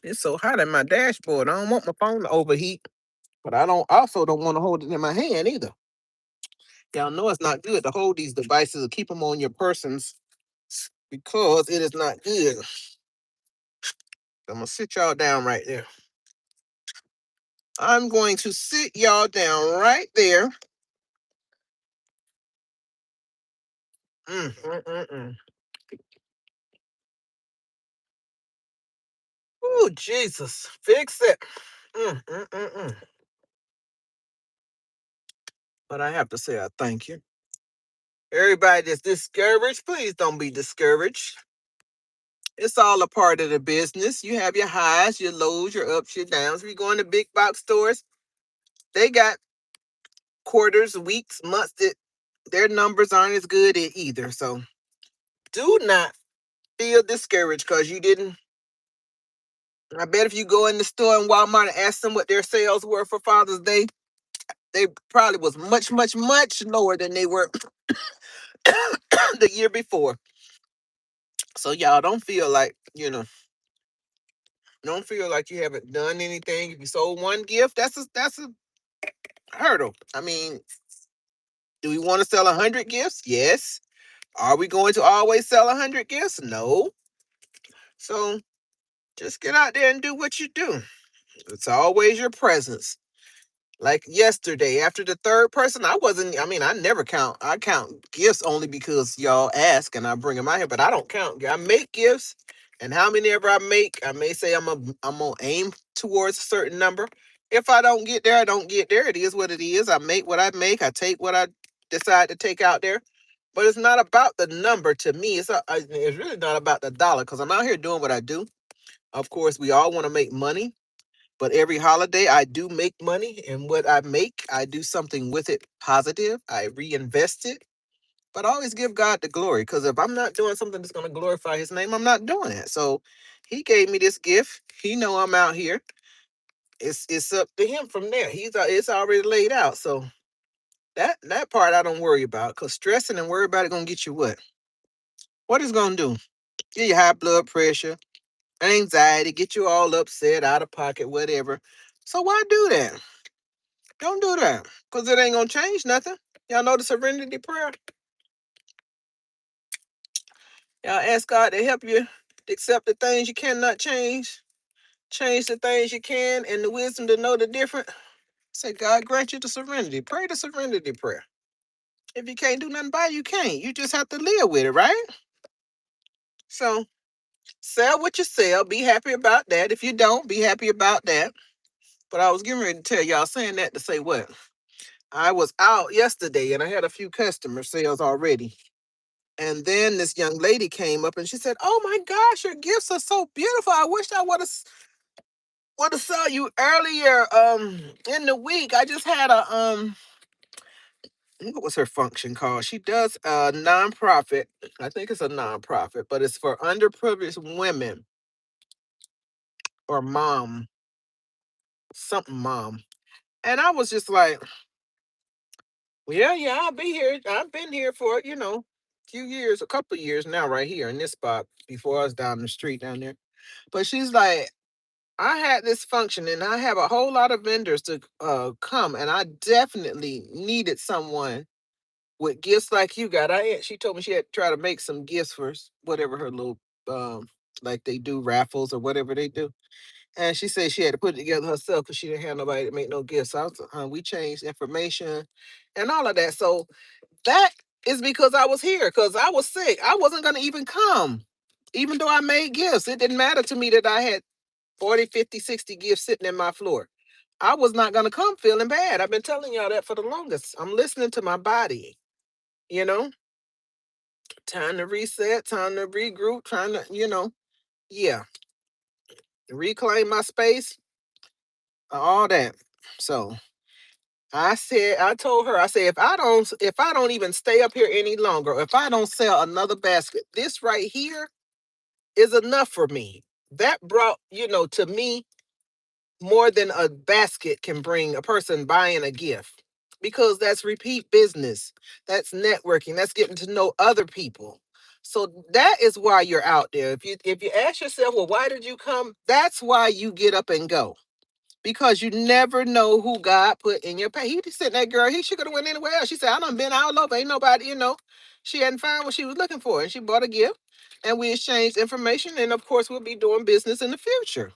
It's so hot in my dashboard. I don't want my phone to overheat, but I also don't want to hold it in my hand either. Y'all know it's not good to hold these devices or keep them on your persons because it is not good. I'm gonna sit y'all down right there. I'm going to sit y'all down right there. Mm, mm, mm, mm. Oh, Jesus. Fix it. Mm, mm, mm, mm. But I have to say, I thank you. Everybody that's discouraged, please don't be discouraged. It's all a part of the business. You have your highs, your lows, your ups, your downs. If you go into big box stores, they got quarters, weeks, months that their numbers aren't as good either. So do not feel discouraged because you didn't. I bet if you go in the store in Walmart and ask them what their sales were for Father's Day, they probably was much, much, much lower than they were the year before. So y'all don't feel like you haven't done anything. If you sold one gift, that's a hurdle. I mean, do we want to sell 100 gifts? Yes. Are we going to always sell 100 gifts? No. So just get out there and do what you do. It's always your presence. Like yesterday, after the third person, I never count. I count gifts only because y'all ask and I bring them out here, but I don't count. I make gifts, and how many ever I make, I may say I'm gonna aim towards a certain number. If I don't get there, I don't get there. It is what it is. I make what I make. I take what I decide to take out there. But it's not about the number to me. It's really not about the dollar because I'm out here doing what I do. Of course, we all want to make money, but every holiday I do make money, and what I make, I do something with it positive. I reinvest it, but I always give God the glory because if I'm not doing something that's going to glorify His name, I'm not doing it. So He gave me this gift. He know I'm out here. It's up to Him from there. It's already laid out. So that part I don't worry about because stressing and worry about it gonna get you what? What is gonna do? Get you high blood pressure, anxiety, get you all upset, out of pocket, whatever. So why do that? Don't do that because it ain't gonna change nothing. Y'all know the serenity prayer. Y'all ask God to help you accept the things you cannot change the things you can, and the wisdom to know the difference. Say, God grant you the serenity. Pray the serenity prayer. If you can't do nothing about it, you can't. You just have to live with it, right? So sell what you sell. Be happy about that. If you don't, be happy about that. But I was getting ready to tell y'all, saying that to say what? I was out yesterday and I had a few customer sales already. And then this young lady came up and she said, "Oh my gosh, your gifts are so beautiful. I wish I would have saw you earlier in the week. I just had a what was her function called? She does a nonprofit. I think it's a nonprofit, but it's for underprivileged women or something mom." And I was just like, yeah, I'll be here. I've been here for, few years, a couple of years now, right here in this spot before I was down the street down there. But she's like, I had this function and I have a whole lot of vendors to come, and I definitely needed someone with gifts like you got. She told me she had to try to make some gifts for whatever her little like they do raffles or whatever they do. And she said she had to put it together herself because she didn't have nobody to make no gifts. So we changed information and all of that. So that is because I was here, because I was sick. I wasn't going to even come. Even though I made gifts, it didn't matter to me that I had 40, 50, 60 gifts sitting in my floor. I was not going to come feeling bad. I've been telling y'all that for the longest. I'm listening to my body, you know, time to reset, time to regroup, trying to, yeah, reclaim my space, all that. So I told her, I said, if I don't even stay up here any longer, if I don't sell another basket, this right here is enough for me. That brought, to me more than a basket can bring a person buying a gift, because that's repeat business. That's networking. That's getting to know other people. So that is why you're out there. If you ask yourself, well, why did you come? That's why you get up and go, because you never know who God put in your path. He just said, that girl, she could have went anywhere else. She said, I done been all over. Ain't nobody, she hadn't found what she was looking for. And she bought a gift and we exchanged information. And of course, we'll be doing business in the future.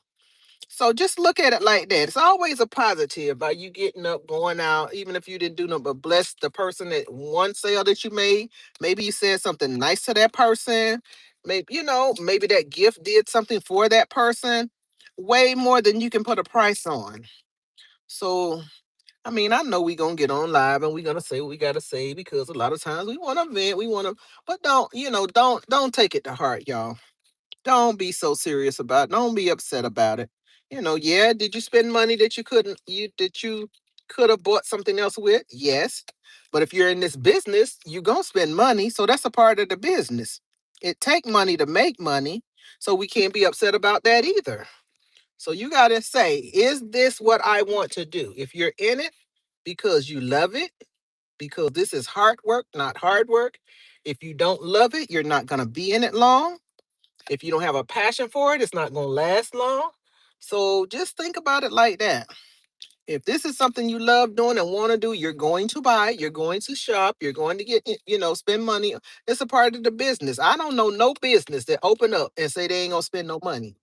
So just look at it like that. It's always a positive by you getting up, going out, even if you didn't do nothing but bless the person that one sale that you made. Maybe you said something nice to that person. Maybe, maybe that gift did something for that person. Way more than you can put a price on. So, I mean, I know we're gonna get on live and we're gonna say what we gotta say because a lot of times we want to vent, we want to, but don't take it to heart, y'all. Don't be so serious about it. Don't be upset about it. Yeah, did you spend money that you could have bought something else with? Yes. But if you're in this business, you're gonna spend money. So that's a part of the business. It take money to make money. So we can't be upset about that either. So you gotta say, is this what I want to do? If you're in it because you love it, because this is hard work, not hard work. If you don't love it, you're not gonna be in it long. If you don't have a passion for it, it's not going to last long. So just think about it like that. If this is something you love doing and want to do, you're going to buy, you're going to shop, you're going to get, spend money. It's a part of the business. I don't know no business that open up and say they ain't going to spend no money,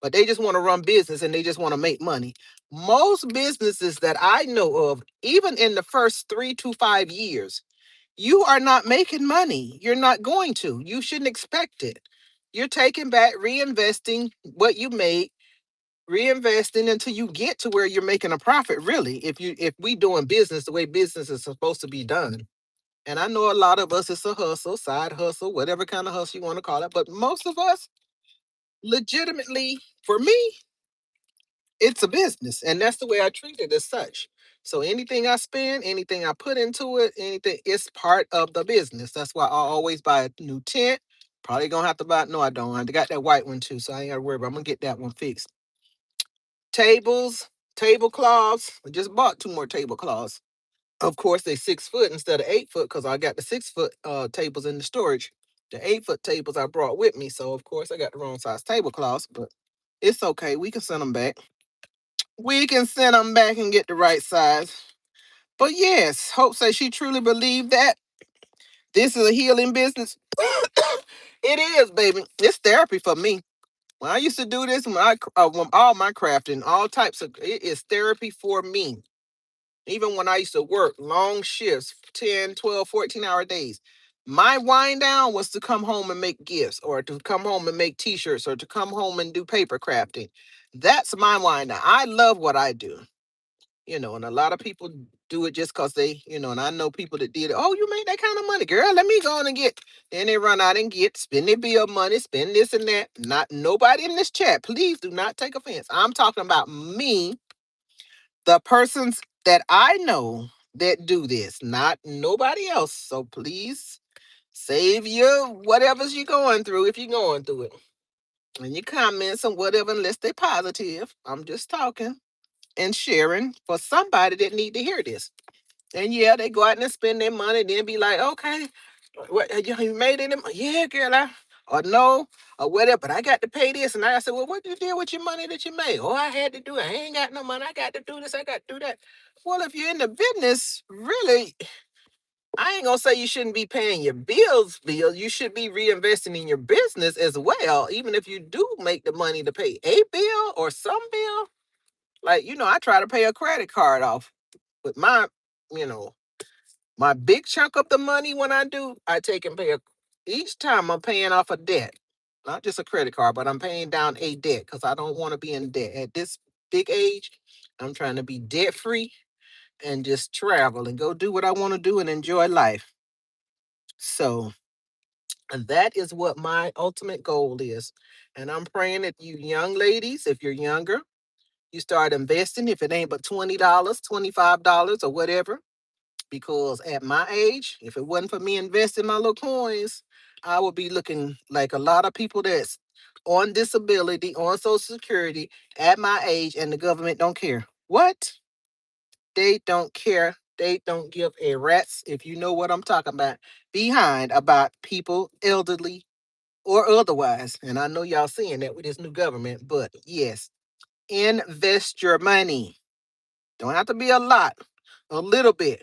but they just want to run business and they just want to make money. Most businesses that I know of, even in the first 3 to 5 years, you are not making money. You're not going to. You shouldn't expect it. You're taking back, reinvesting what you made, reinvesting until you get to where you're making a profit. Really, if we doing business the way business is supposed to be done. And I know a lot of us it's a hustle, side hustle, whatever kind of hustle you want to call it. But most of us, legitimately, for me, it's a business and that's the way I treat it as such. So anything I spend, anything I put into it, anything, it's part of the business. That's why I always buy a new tent. Probably gonna have to buy, no I don't, I got that white one too, so I ain't gotta worry about, I'm gonna get that one fixed. Tables, tablecloths, I just bought 2 more tablecloths. Of course they 6 foot instead of 8 foot because I got the 6 foot tables in the storage. The 8 foot tables I brought with me, so of course I got the wrong size tablecloths, but it's okay, we can send them back. We can send them back and get the right size. But yes, Hope says she truly believed that this is a healing business. It is, baby. It's therapy for me. When I used to do this, when all my crafting, all types of, it is therapy for me. Even when I used to work long shifts, 10, 12, 14-hour days, my wind down was to come home and make gifts or to come home and make t-shirts or to come home and do paper crafting. That's my wind down. I love what I do. And a lot of people do it just because and I know people that did it. Oh, you make that kind of money, girl. Let me go on and get. Then they run out and get, spend their bill money, spend this and that. Not nobody in this chat. Please do not take offense. I'm talking about me, the persons that I know that do this, not nobody else. So please save your whatever's you're going through if you're going through it. And your comments on whatever, unless they're positive. I'm just talking and sharing for somebody that need to hear this. And yeah, they go out and spend their money, then be like, okay, what you made any money? Yeah, girl, or no, or whatever. But I got to pay this, and I said, well, what you did with your money that you made? Oh, I had to do it. I ain't got no money. I got to do this. I got to do that. Well, if you're in the business, really, I ain't gonna say you shouldn't be paying your bills. You should be reinvesting in your business as well, even if you do make the money to pay a bill or some bill. Like, I try to pay a credit card off with you know, my big chunk of the money when I do, I take and pay each time I'm paying off a debt. Not just a credit card, but I'm paying down a debt because I don't want to be in debt. At this big age, I'm trying to be debt free and just travel and go do what I want to do and enjoy life. So that is what my ultimate goal is. And I'm praying that you young ladies, if you're younger, you start investing, if it ain't but $20, $25 or whatever. Because at my age, if it wasn't for me investing my little coins, I would be looking like a lot of people that's on disability, on Social Security at my age, and the government don't care. What? They don't care. They don't give a rat's, if you know what I'm talking about, behind about people elderly or otherwise. And I know y'all seeing that with this new government, but yes, invest your money. Don't have to be a lot, a little bit.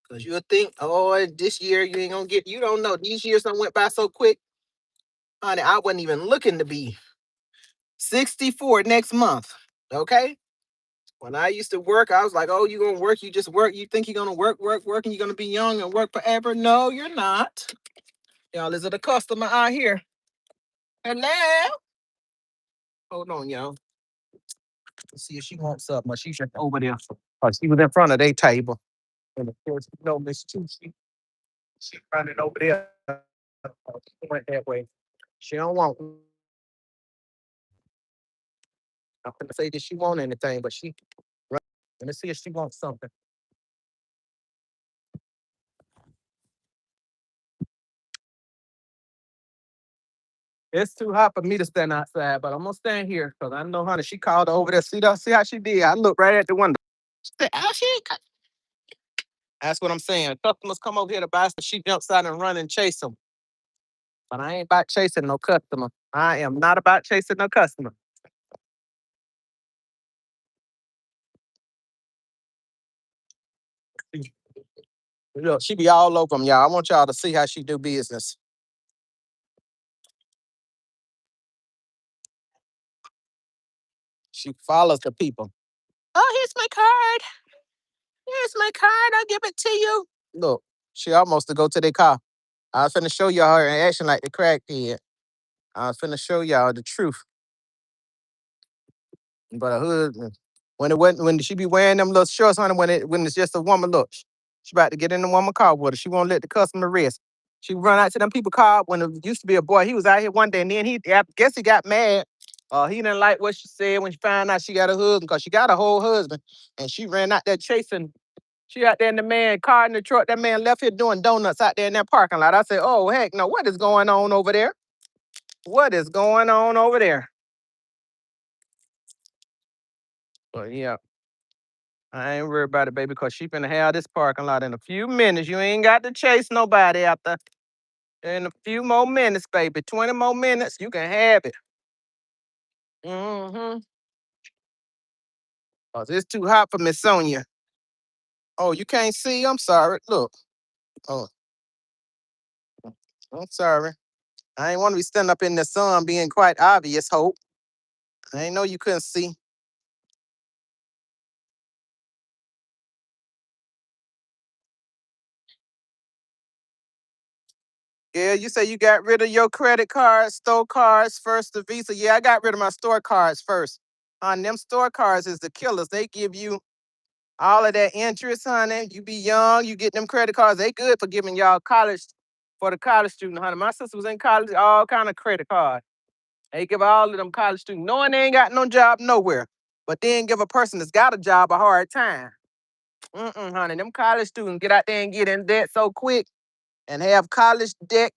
Because you'll think, oh, this year you ain't gonna get, you don't know. These years done went by so quick. Honey, I wasn't even looking to be 64 next month. Okay? When I used to work, I was like, oh, you gonna work, you just work. You think you're gonna work, and you're gonna be young and work forever. No, you're not. Y'all, is it a customer out here? Hello? Hold on, y'all. Let's see if she wants something. She's just over there. Oh, she was in front of their table. And of course, you know, Miss Two, she running over there. She went that way. She don't want. I'm gonna say that she want anything, but she. Let me see if she wants something. It's too hot for me to stand outside, but I'm gonna stand here because I know, honey. She called over there. See how she did. I looked right at the window. She said, "Oh, she ain't That's what I'm saying. Customers come over here to buy stuff. She jumps out and run and chase them. But I ain't about chasing no customer. I am not about chasing no customer. Look, she be all over them, y'all. I want y'all to see how she do business. She follows the people. Oh, here's my card. Here's my card. I'll give it to you. Look, she almost to go to their car. I was finna show y'all her in action like the crackhead. I was finna show y'all the truth. But a hood, when she be wearing them little shorts, honey, when it's just a woman, look, she about to get in the woman car with her. She won't let the customer rest. She run out to them people car when it used to be a boy. He was out here one day, and then I guess he got mad. He didn't like what she said when she found out she got a husband, because she got a whole husband, and she ran out there chasing. She out there in the man car in the truck. That man left here doing donuts out there in that parking lot. I said, oh heck no, what is going on over there? What is going on over there? But yeah. I ain't worried about it, baby, because she finna have this parking lot in a few minutes. You ain't got to chase nobody after. In a few more minutes, baby. 20 more minutes, you can have it. Mm-hmm. Cause it's too hot for Miss Sonia. Oh, you can't see? I'm sorry. Look. Oh, I'm sorry. I ain't want to be standing up in the sun being quite obvious, Hope. I ain't know you couldn't see. Yeah, you say you got rid of your credit cards, store cards, first the Visa. Yeah, I got rid of my store cards first. On them store cards is the killers. They give you all of that interest, honey. You be young, you get them credit cards. They good for giving y'all college for the college student, honey. My sister was in college, all kind of credit cards. They give all of them college students, knowing they ain't got no job nowhere, but then give a person that's got a job a hard time. Honey. Them college students get out there and get in debt so quick and have college debt,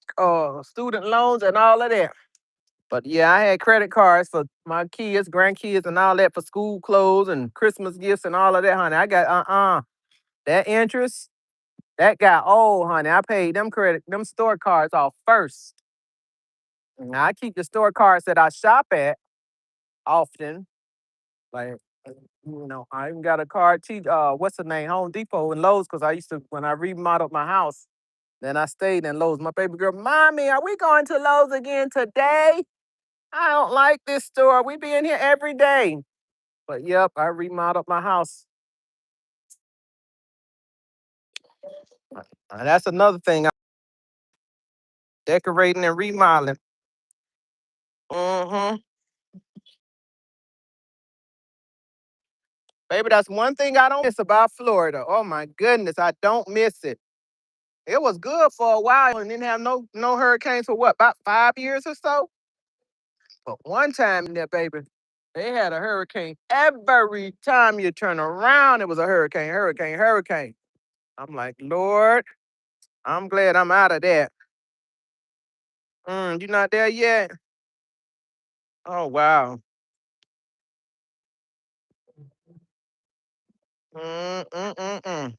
student loans and all of that. But yeah, I had credit cards for my kids, grandkids, and all that for school clothes and Christmas gifts and all of that, honey. I got that interest, that got old, honey. I paid them store cards off first. Now, I keep the store cards that I shop at often. Like, I even got a card, what's the name? Home Depot and Lowe's, because I used to, when I remodeled my house, then I stayed in Lowe's. My baby girl, Mommy, are we going to Lowe's again today? I don't like this store. We be in here every day. But yep, I remodeled my house. That's another thing. Decorating and remodeling. Mm-hmm. Baby, that's one thing I don't miss about Florida. Oh my goodness, I don't miss it. It was good for a while and didn't have no hurricanes for what, about 5 years or so? But one time in there, baby, they had a hurricane. Every time you turn around, it was a hurricane, hurricane, hurricane. I'm like, Lord, I'm glad I'm out of that. You not there yet? Oh wow. Mm-mm-mm-mm.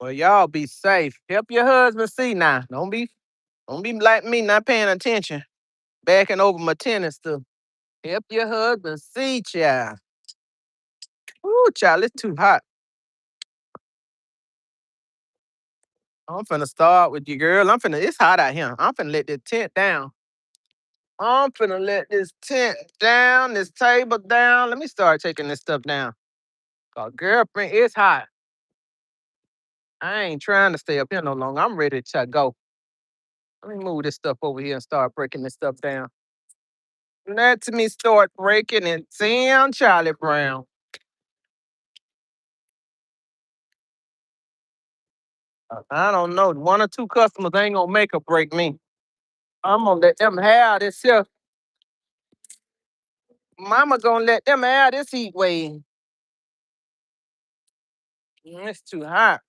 Well, y'all be safe. Help your husband see now. Don't be like me, not paying attention. Backing over my tennis stuff. Help your husband see, child. Ooh, child, it's too hot. I'm finna start with you, girl. It's hot out here. I'm finna let the tent down. I'm finna let this tent down, this table down. Let me start taking this stuff down. Cause girlfriend, it's hot. I ain't trying to stay up here no longer. I'm ready to go. Let me move this stuff over here and start breaking this stuff down. Let me start breaking it down, Charlie Brown. I don't know. One or two customers ain't gonna make or break me. I'm gonna let them have this here. Mama gonna let them have this heat wave. It's too hot.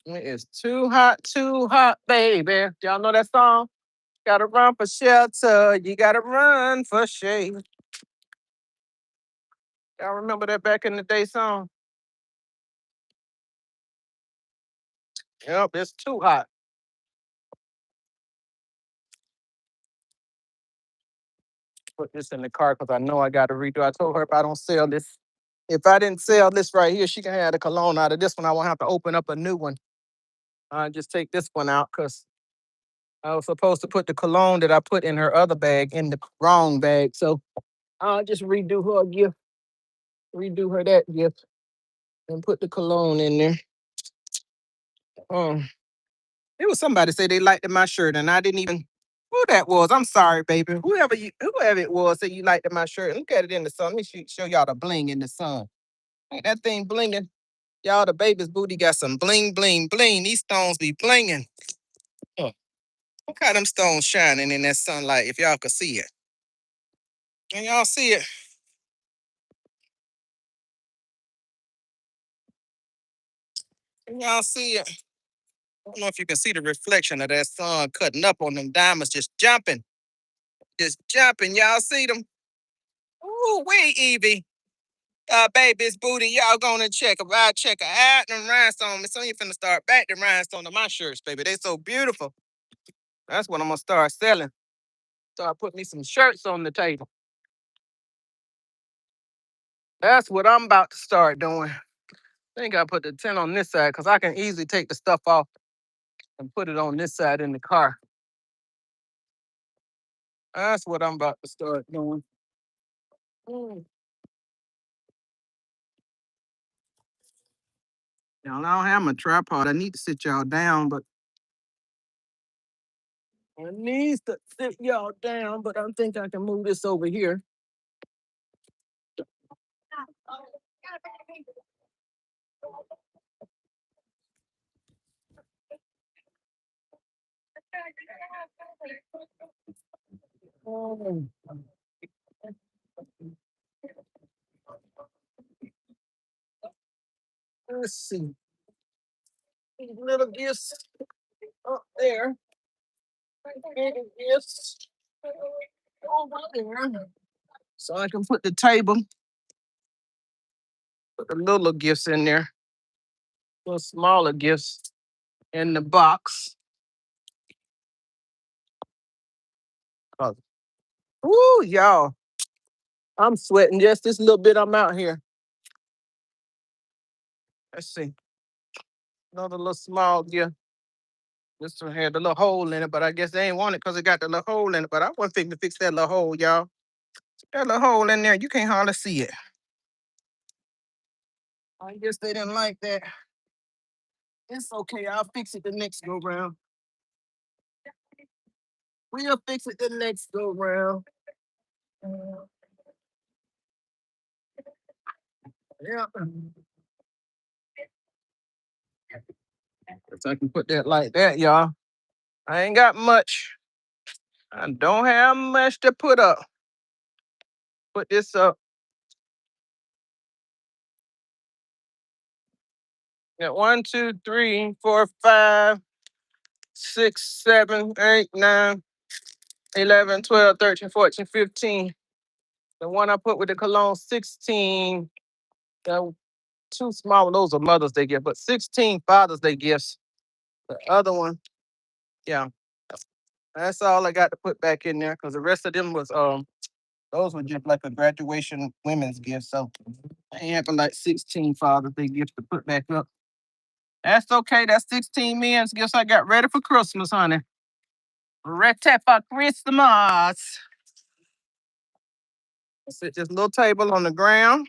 It is too hot, baby. Y'all know that song? Gotta run for shelter. You gotta run for shade. Y'all remember that back in the day song? Yep, it's too hot. Put this in the car because I know I gotta redo. I told her if I don't sell this, if I didn't sell this right here, she can have the cologne out of this one. I won't have to open up a new one. I just take this one out because I was supposed to put the cologne that I put in her other bag in the wrong bag. So I'll just redo her a gift, redo her that gift, and put the cologne in there. It was somebody say they liked my shirt, and I didn't even who that was. I'm sorry, baby. Whoever it was, said you liked my shirt. Look at it in the sun. Let me show y'all the bling in the sun. Ain't that thing blinging? Y'all, the baby's booty got some bling, bling, bling. These stones be blinging. Look how them stones shining in that sunlight. If y'all could see it, can y'all see it? Can y'all see it? I don't know if you can see the reflection of that sun cutting up on them diamonds, just jumping, just jumping. Y'all see them? Ooh, wee, Evie. Baby's booty, y'all gonna check her. I check her out and rhinestone. So you finna start back the rhinestone to my shirts, baby. They so beautiful. That's what I'm gonna start selling. Start putting me some shirts on the table. That's what I'm about to start doing. I think I put the tent on this side because I can easily take the stuff off and put it on this side in the car. That's what I'm about to start doing. Mm. Y'all, I don't have my tripod. I need to sit y'all down, but I need to sit y'all down, but I think I can move this over here. Oh, let's see. These little gifts up there. Big gifts over there. So I can put the table, put the little gifts in there, little smaller gifts in the box. Ooh, y'all. I'm sweating just this little bit. I'm out here. Let's see. Another little small gift. This one had a little hole in it, but I guess they ain't want it because it got the little hole in it. But I wasn't fixing to fix that little hole, y'all. That little hole in there, you can't hardly see it. I guess they didn't like that. It's okay. I'll fix it the next go round. We'll fix it the next go round. Yeah. So I can put that like that, y'all. I ain't got much. I don't have much to put up. Put this up. Got 1, 2, 3, 4, 5, 6, 7, 8, 9, 11, 12, 13, 14, 15. The one I put with the cologne, 16. The two small, those are Mother's Day gifts, but 16 Father's Day gifts. The other one, yeah. That's all I got to put back in there because the rest of them was those were just like a graduation women's gift. So I ain't having like 16 Father's Day gifts to put back up. That's okay. That's 16 men's gifts I got ready for Christmas, honey. Ready for Christmas. Sit this little table on the ground.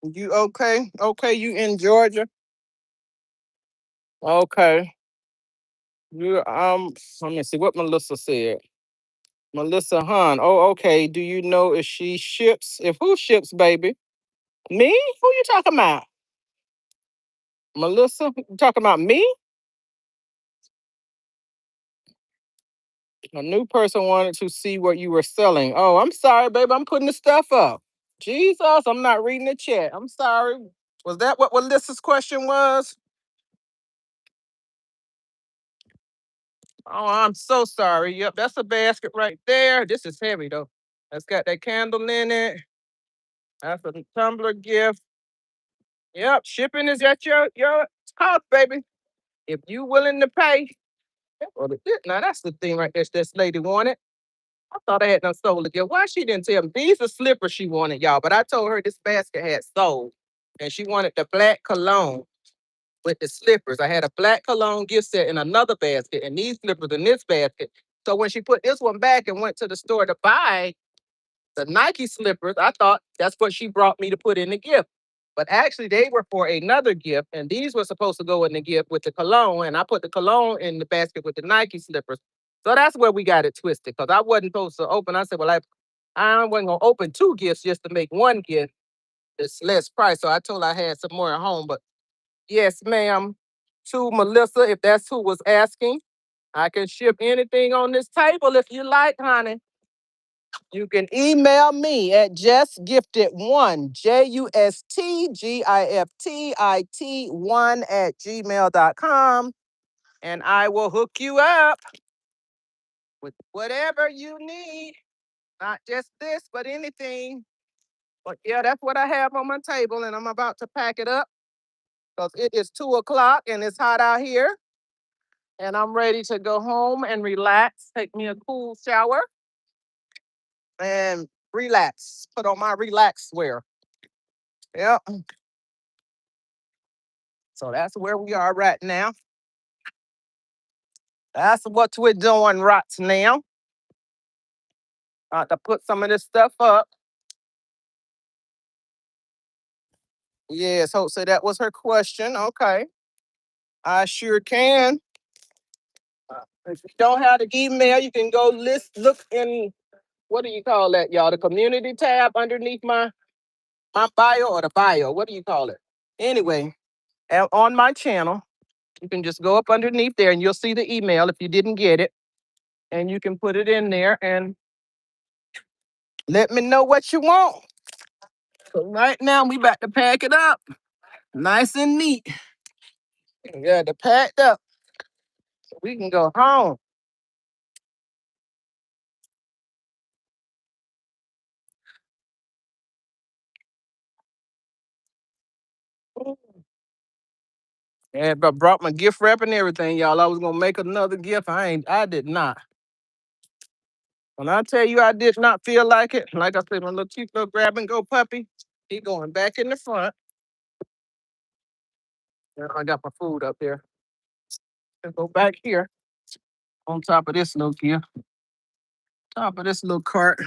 You okay? Okay, you in Georgia? Okay. You let me see what Melissa said. Melissa Hahn. Oh, okay. Do you know if she ships? If who ships, baby? Me? Who you talking about? Melissa? You talking about me? A new person wanted to see what you were selling. Oh, I'm sorry, baby. I'm putting the stuff up. Jesus, I'm not reading the chat. I'm sorry. Was that what Melissa's question was? Oh, I'm so sorry. Yep, that's a basket right there. This is heavy though. That's got that candle in it. That's a tumbler gift. Yep, shipping is at your cost, baby. If you willing to pay. Well, now that's the thing right there. This lady wanted. I thought I had done sold the gift. Why she didn't tell me? These are slippers she wanted, y'all. But I told her this basket had sold, and she wanted the black cologne with the slippers. I had a black cologne gift set in another basket, and these slippers in this basket. So when she put this one back and went to the store to buy the Nike slippers, I thought that's what she brought me to put in the gift. But actually, they were for another gift, and these were supposed to go in the gift with the cologne. And I put the cologne in the basket with the Nike slippers. So that's where we got it twisted. Because I wasn't supposed to open. I said, well, I wasn't gonna open two gifts just to make one gift. It's less price. So I told her I had some more at home. But yes, ma'am. To Melissa, if that's who was asking, I can ship anything on this table if you like, honey. You can email me at justgifted1, JUSTGIFTIT1 at gmail.com, and I will hook you up with whatever you need. Not just this, but anything. But yeah, that's what I have on my table, and I'm about to pack it up because it is 2 o'clock and it's hot out here. And I'm ready to go home and relax, take me a cool shower, and relax. Put on my relax wear. Yep. So that's where we are right now. That's what we're doing right now. To put some of this stuff up. Yes, Hope said that was her question. Okay. I sure can. If you don't have the email, you can go look in, what do you call that, y'all? The community tab underneath my bio, or the bio. What do you call it? Anyway, on my channel, you can just go up underneath there and you'll see the email if you didn't get it. And you can put it in there and let me know what you want. So right now we about to pack it up. Nice and neat. We got it packed up. So we can go home. Yeah, but brought my gift wrap and everything, y'all. I was gonna make another gift. I did not. When I tell you I did not feel like it, like I said, my little cute little grab and go puppy, he going back in the front. And I got my food up there. And go back here on top of this little gift. Top of this little cart.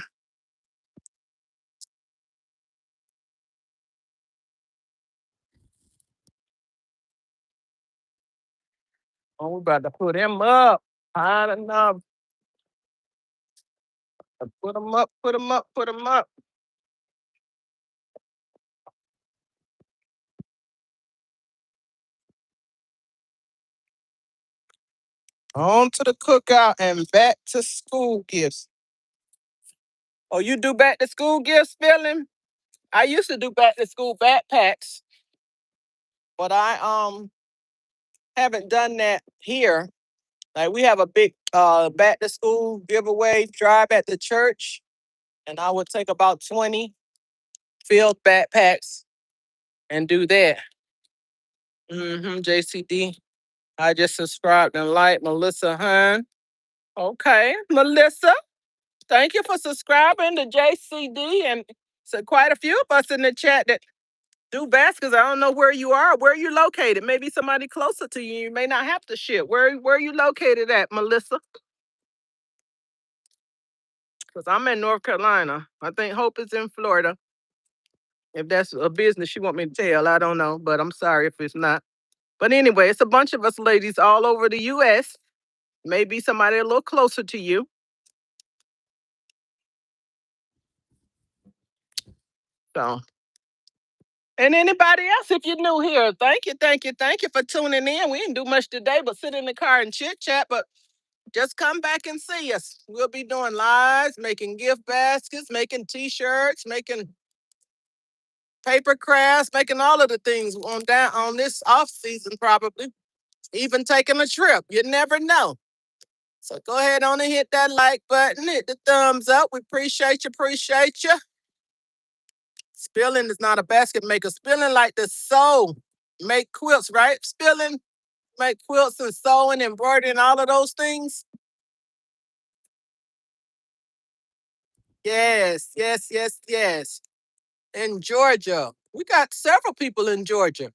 Oh, we about to put him up. High enough. Put him up, put him up, put him up. On to the cookout and back to school gifts. Oh, you do back to school gifts, Philip? I used to do back to school backpacks, but I haven't done that here. Like we have a big back to school giveaway drive at the church, and I would take about 20 filled backpacks and do that. JCD. I just subscribed and liked Melissa Hunt. Okay, Melissa. Thank you for subscribing to JCD, and so quite a few of us in the chat that Do baskets. I don't know where you are. Where you located? Maybe somebody closer to you. You may not have to ship. Where you located at, Melissa? Because I'm in North Carolina. I think Hope is in Florida. If that's a business she want me to tell, I don't know. But I'm sorry if it's not. But anyway, it's a bunch of us ladies all over the US. Maybe somebody a little closer to you. So, and anybody else, if you're new here, thank you for tuning in. We didn't do much today, but sit in the car and chit chat. But just come back and see us. We'll be doing lives, making gift baskets, making t-shirts, making paper crafts, making all of the things on this off season, probably. Even taking a trip. You never know. So go ahead on and hit that like button, hit the thumbs up. We appreciate you. Spilling is not a basket maker. Spilling like the sew, make quilts, right? Spilling, make quilts and sewing, embroidering, all of those things. Yes. In Georgia. We got several people in Georgia.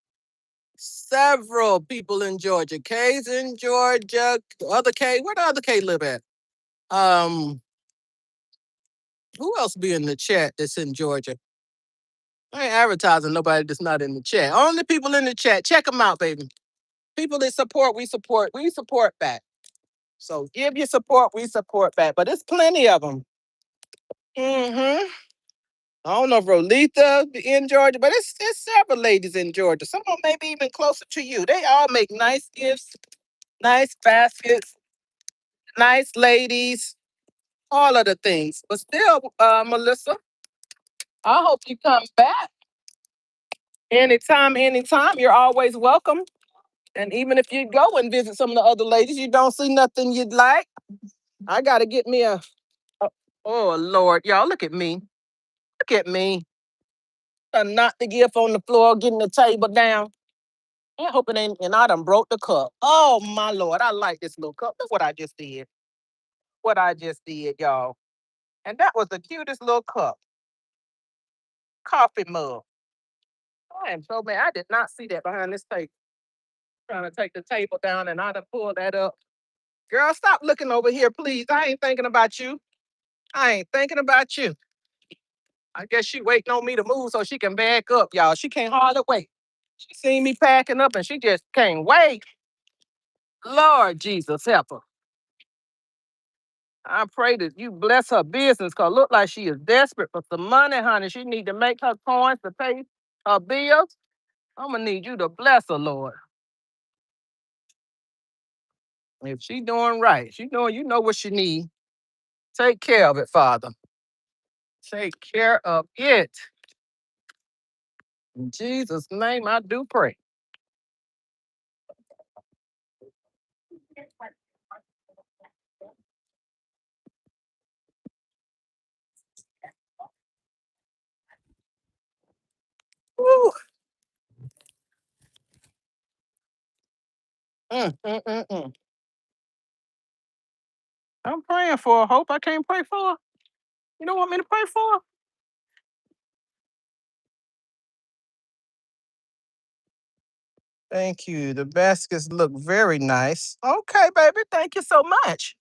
Several people in Georgia. Kay's in Georgia. Other Kay, where the other Kay live at? Um, who else be in the chat that's in Georgia? I ain't advertising nobody that's not in the chat. Only people in the chat. Check them out, baby. People that support, we support back. So give your support, we support back. But there's plenty of them. Mm-hmm. I don't know if Rolitha in Georgia, but it's several ladies in Georgia. Some of them maybe even closer to you. They all make nice gifts, nice baskets, nice ladies, all of the things. But still, Melissa, I hope you come back anytime. You're always welcome. And even if you go and visit some of the other ladies, you don't see nothing you'd like. I gotta get me a oh Lord, y'all, look at me. Look at me. Knock the gift on the floor, getting the table down. I hope it ain't, and I done broke the cup. Oh my Lord, I like this little cup. Look what I just did. What I just did, y'all. And that was the cutest little cup. Coffee mug. I am so mad. I did not see that behind this table. Trying to take the table down and I done pulled that up. Girl, stop looking over here, please. I ain't thinking about you. I ain't thinking about you. I guess she waiting on me to move so she can back up, y'all. She can't hardly wait. She seen me packing up and she just can't wait. Lord Jesus, help her. I pray that you bless her business because look like she is desperate for some money, honey. She need to make her coins to pay her bills. I'm gonna need you to bless her, Lord. If she doing right, she doing, you know what she need. Take care of it, Father. Take care of it. In Jesus' name, I do pray. Woo. Mm. I'm praying for her. Hope I can't pray for her. You don't want me to pray for her? Thank you. The baskets look very nice. Okay, baby. Thank you so much.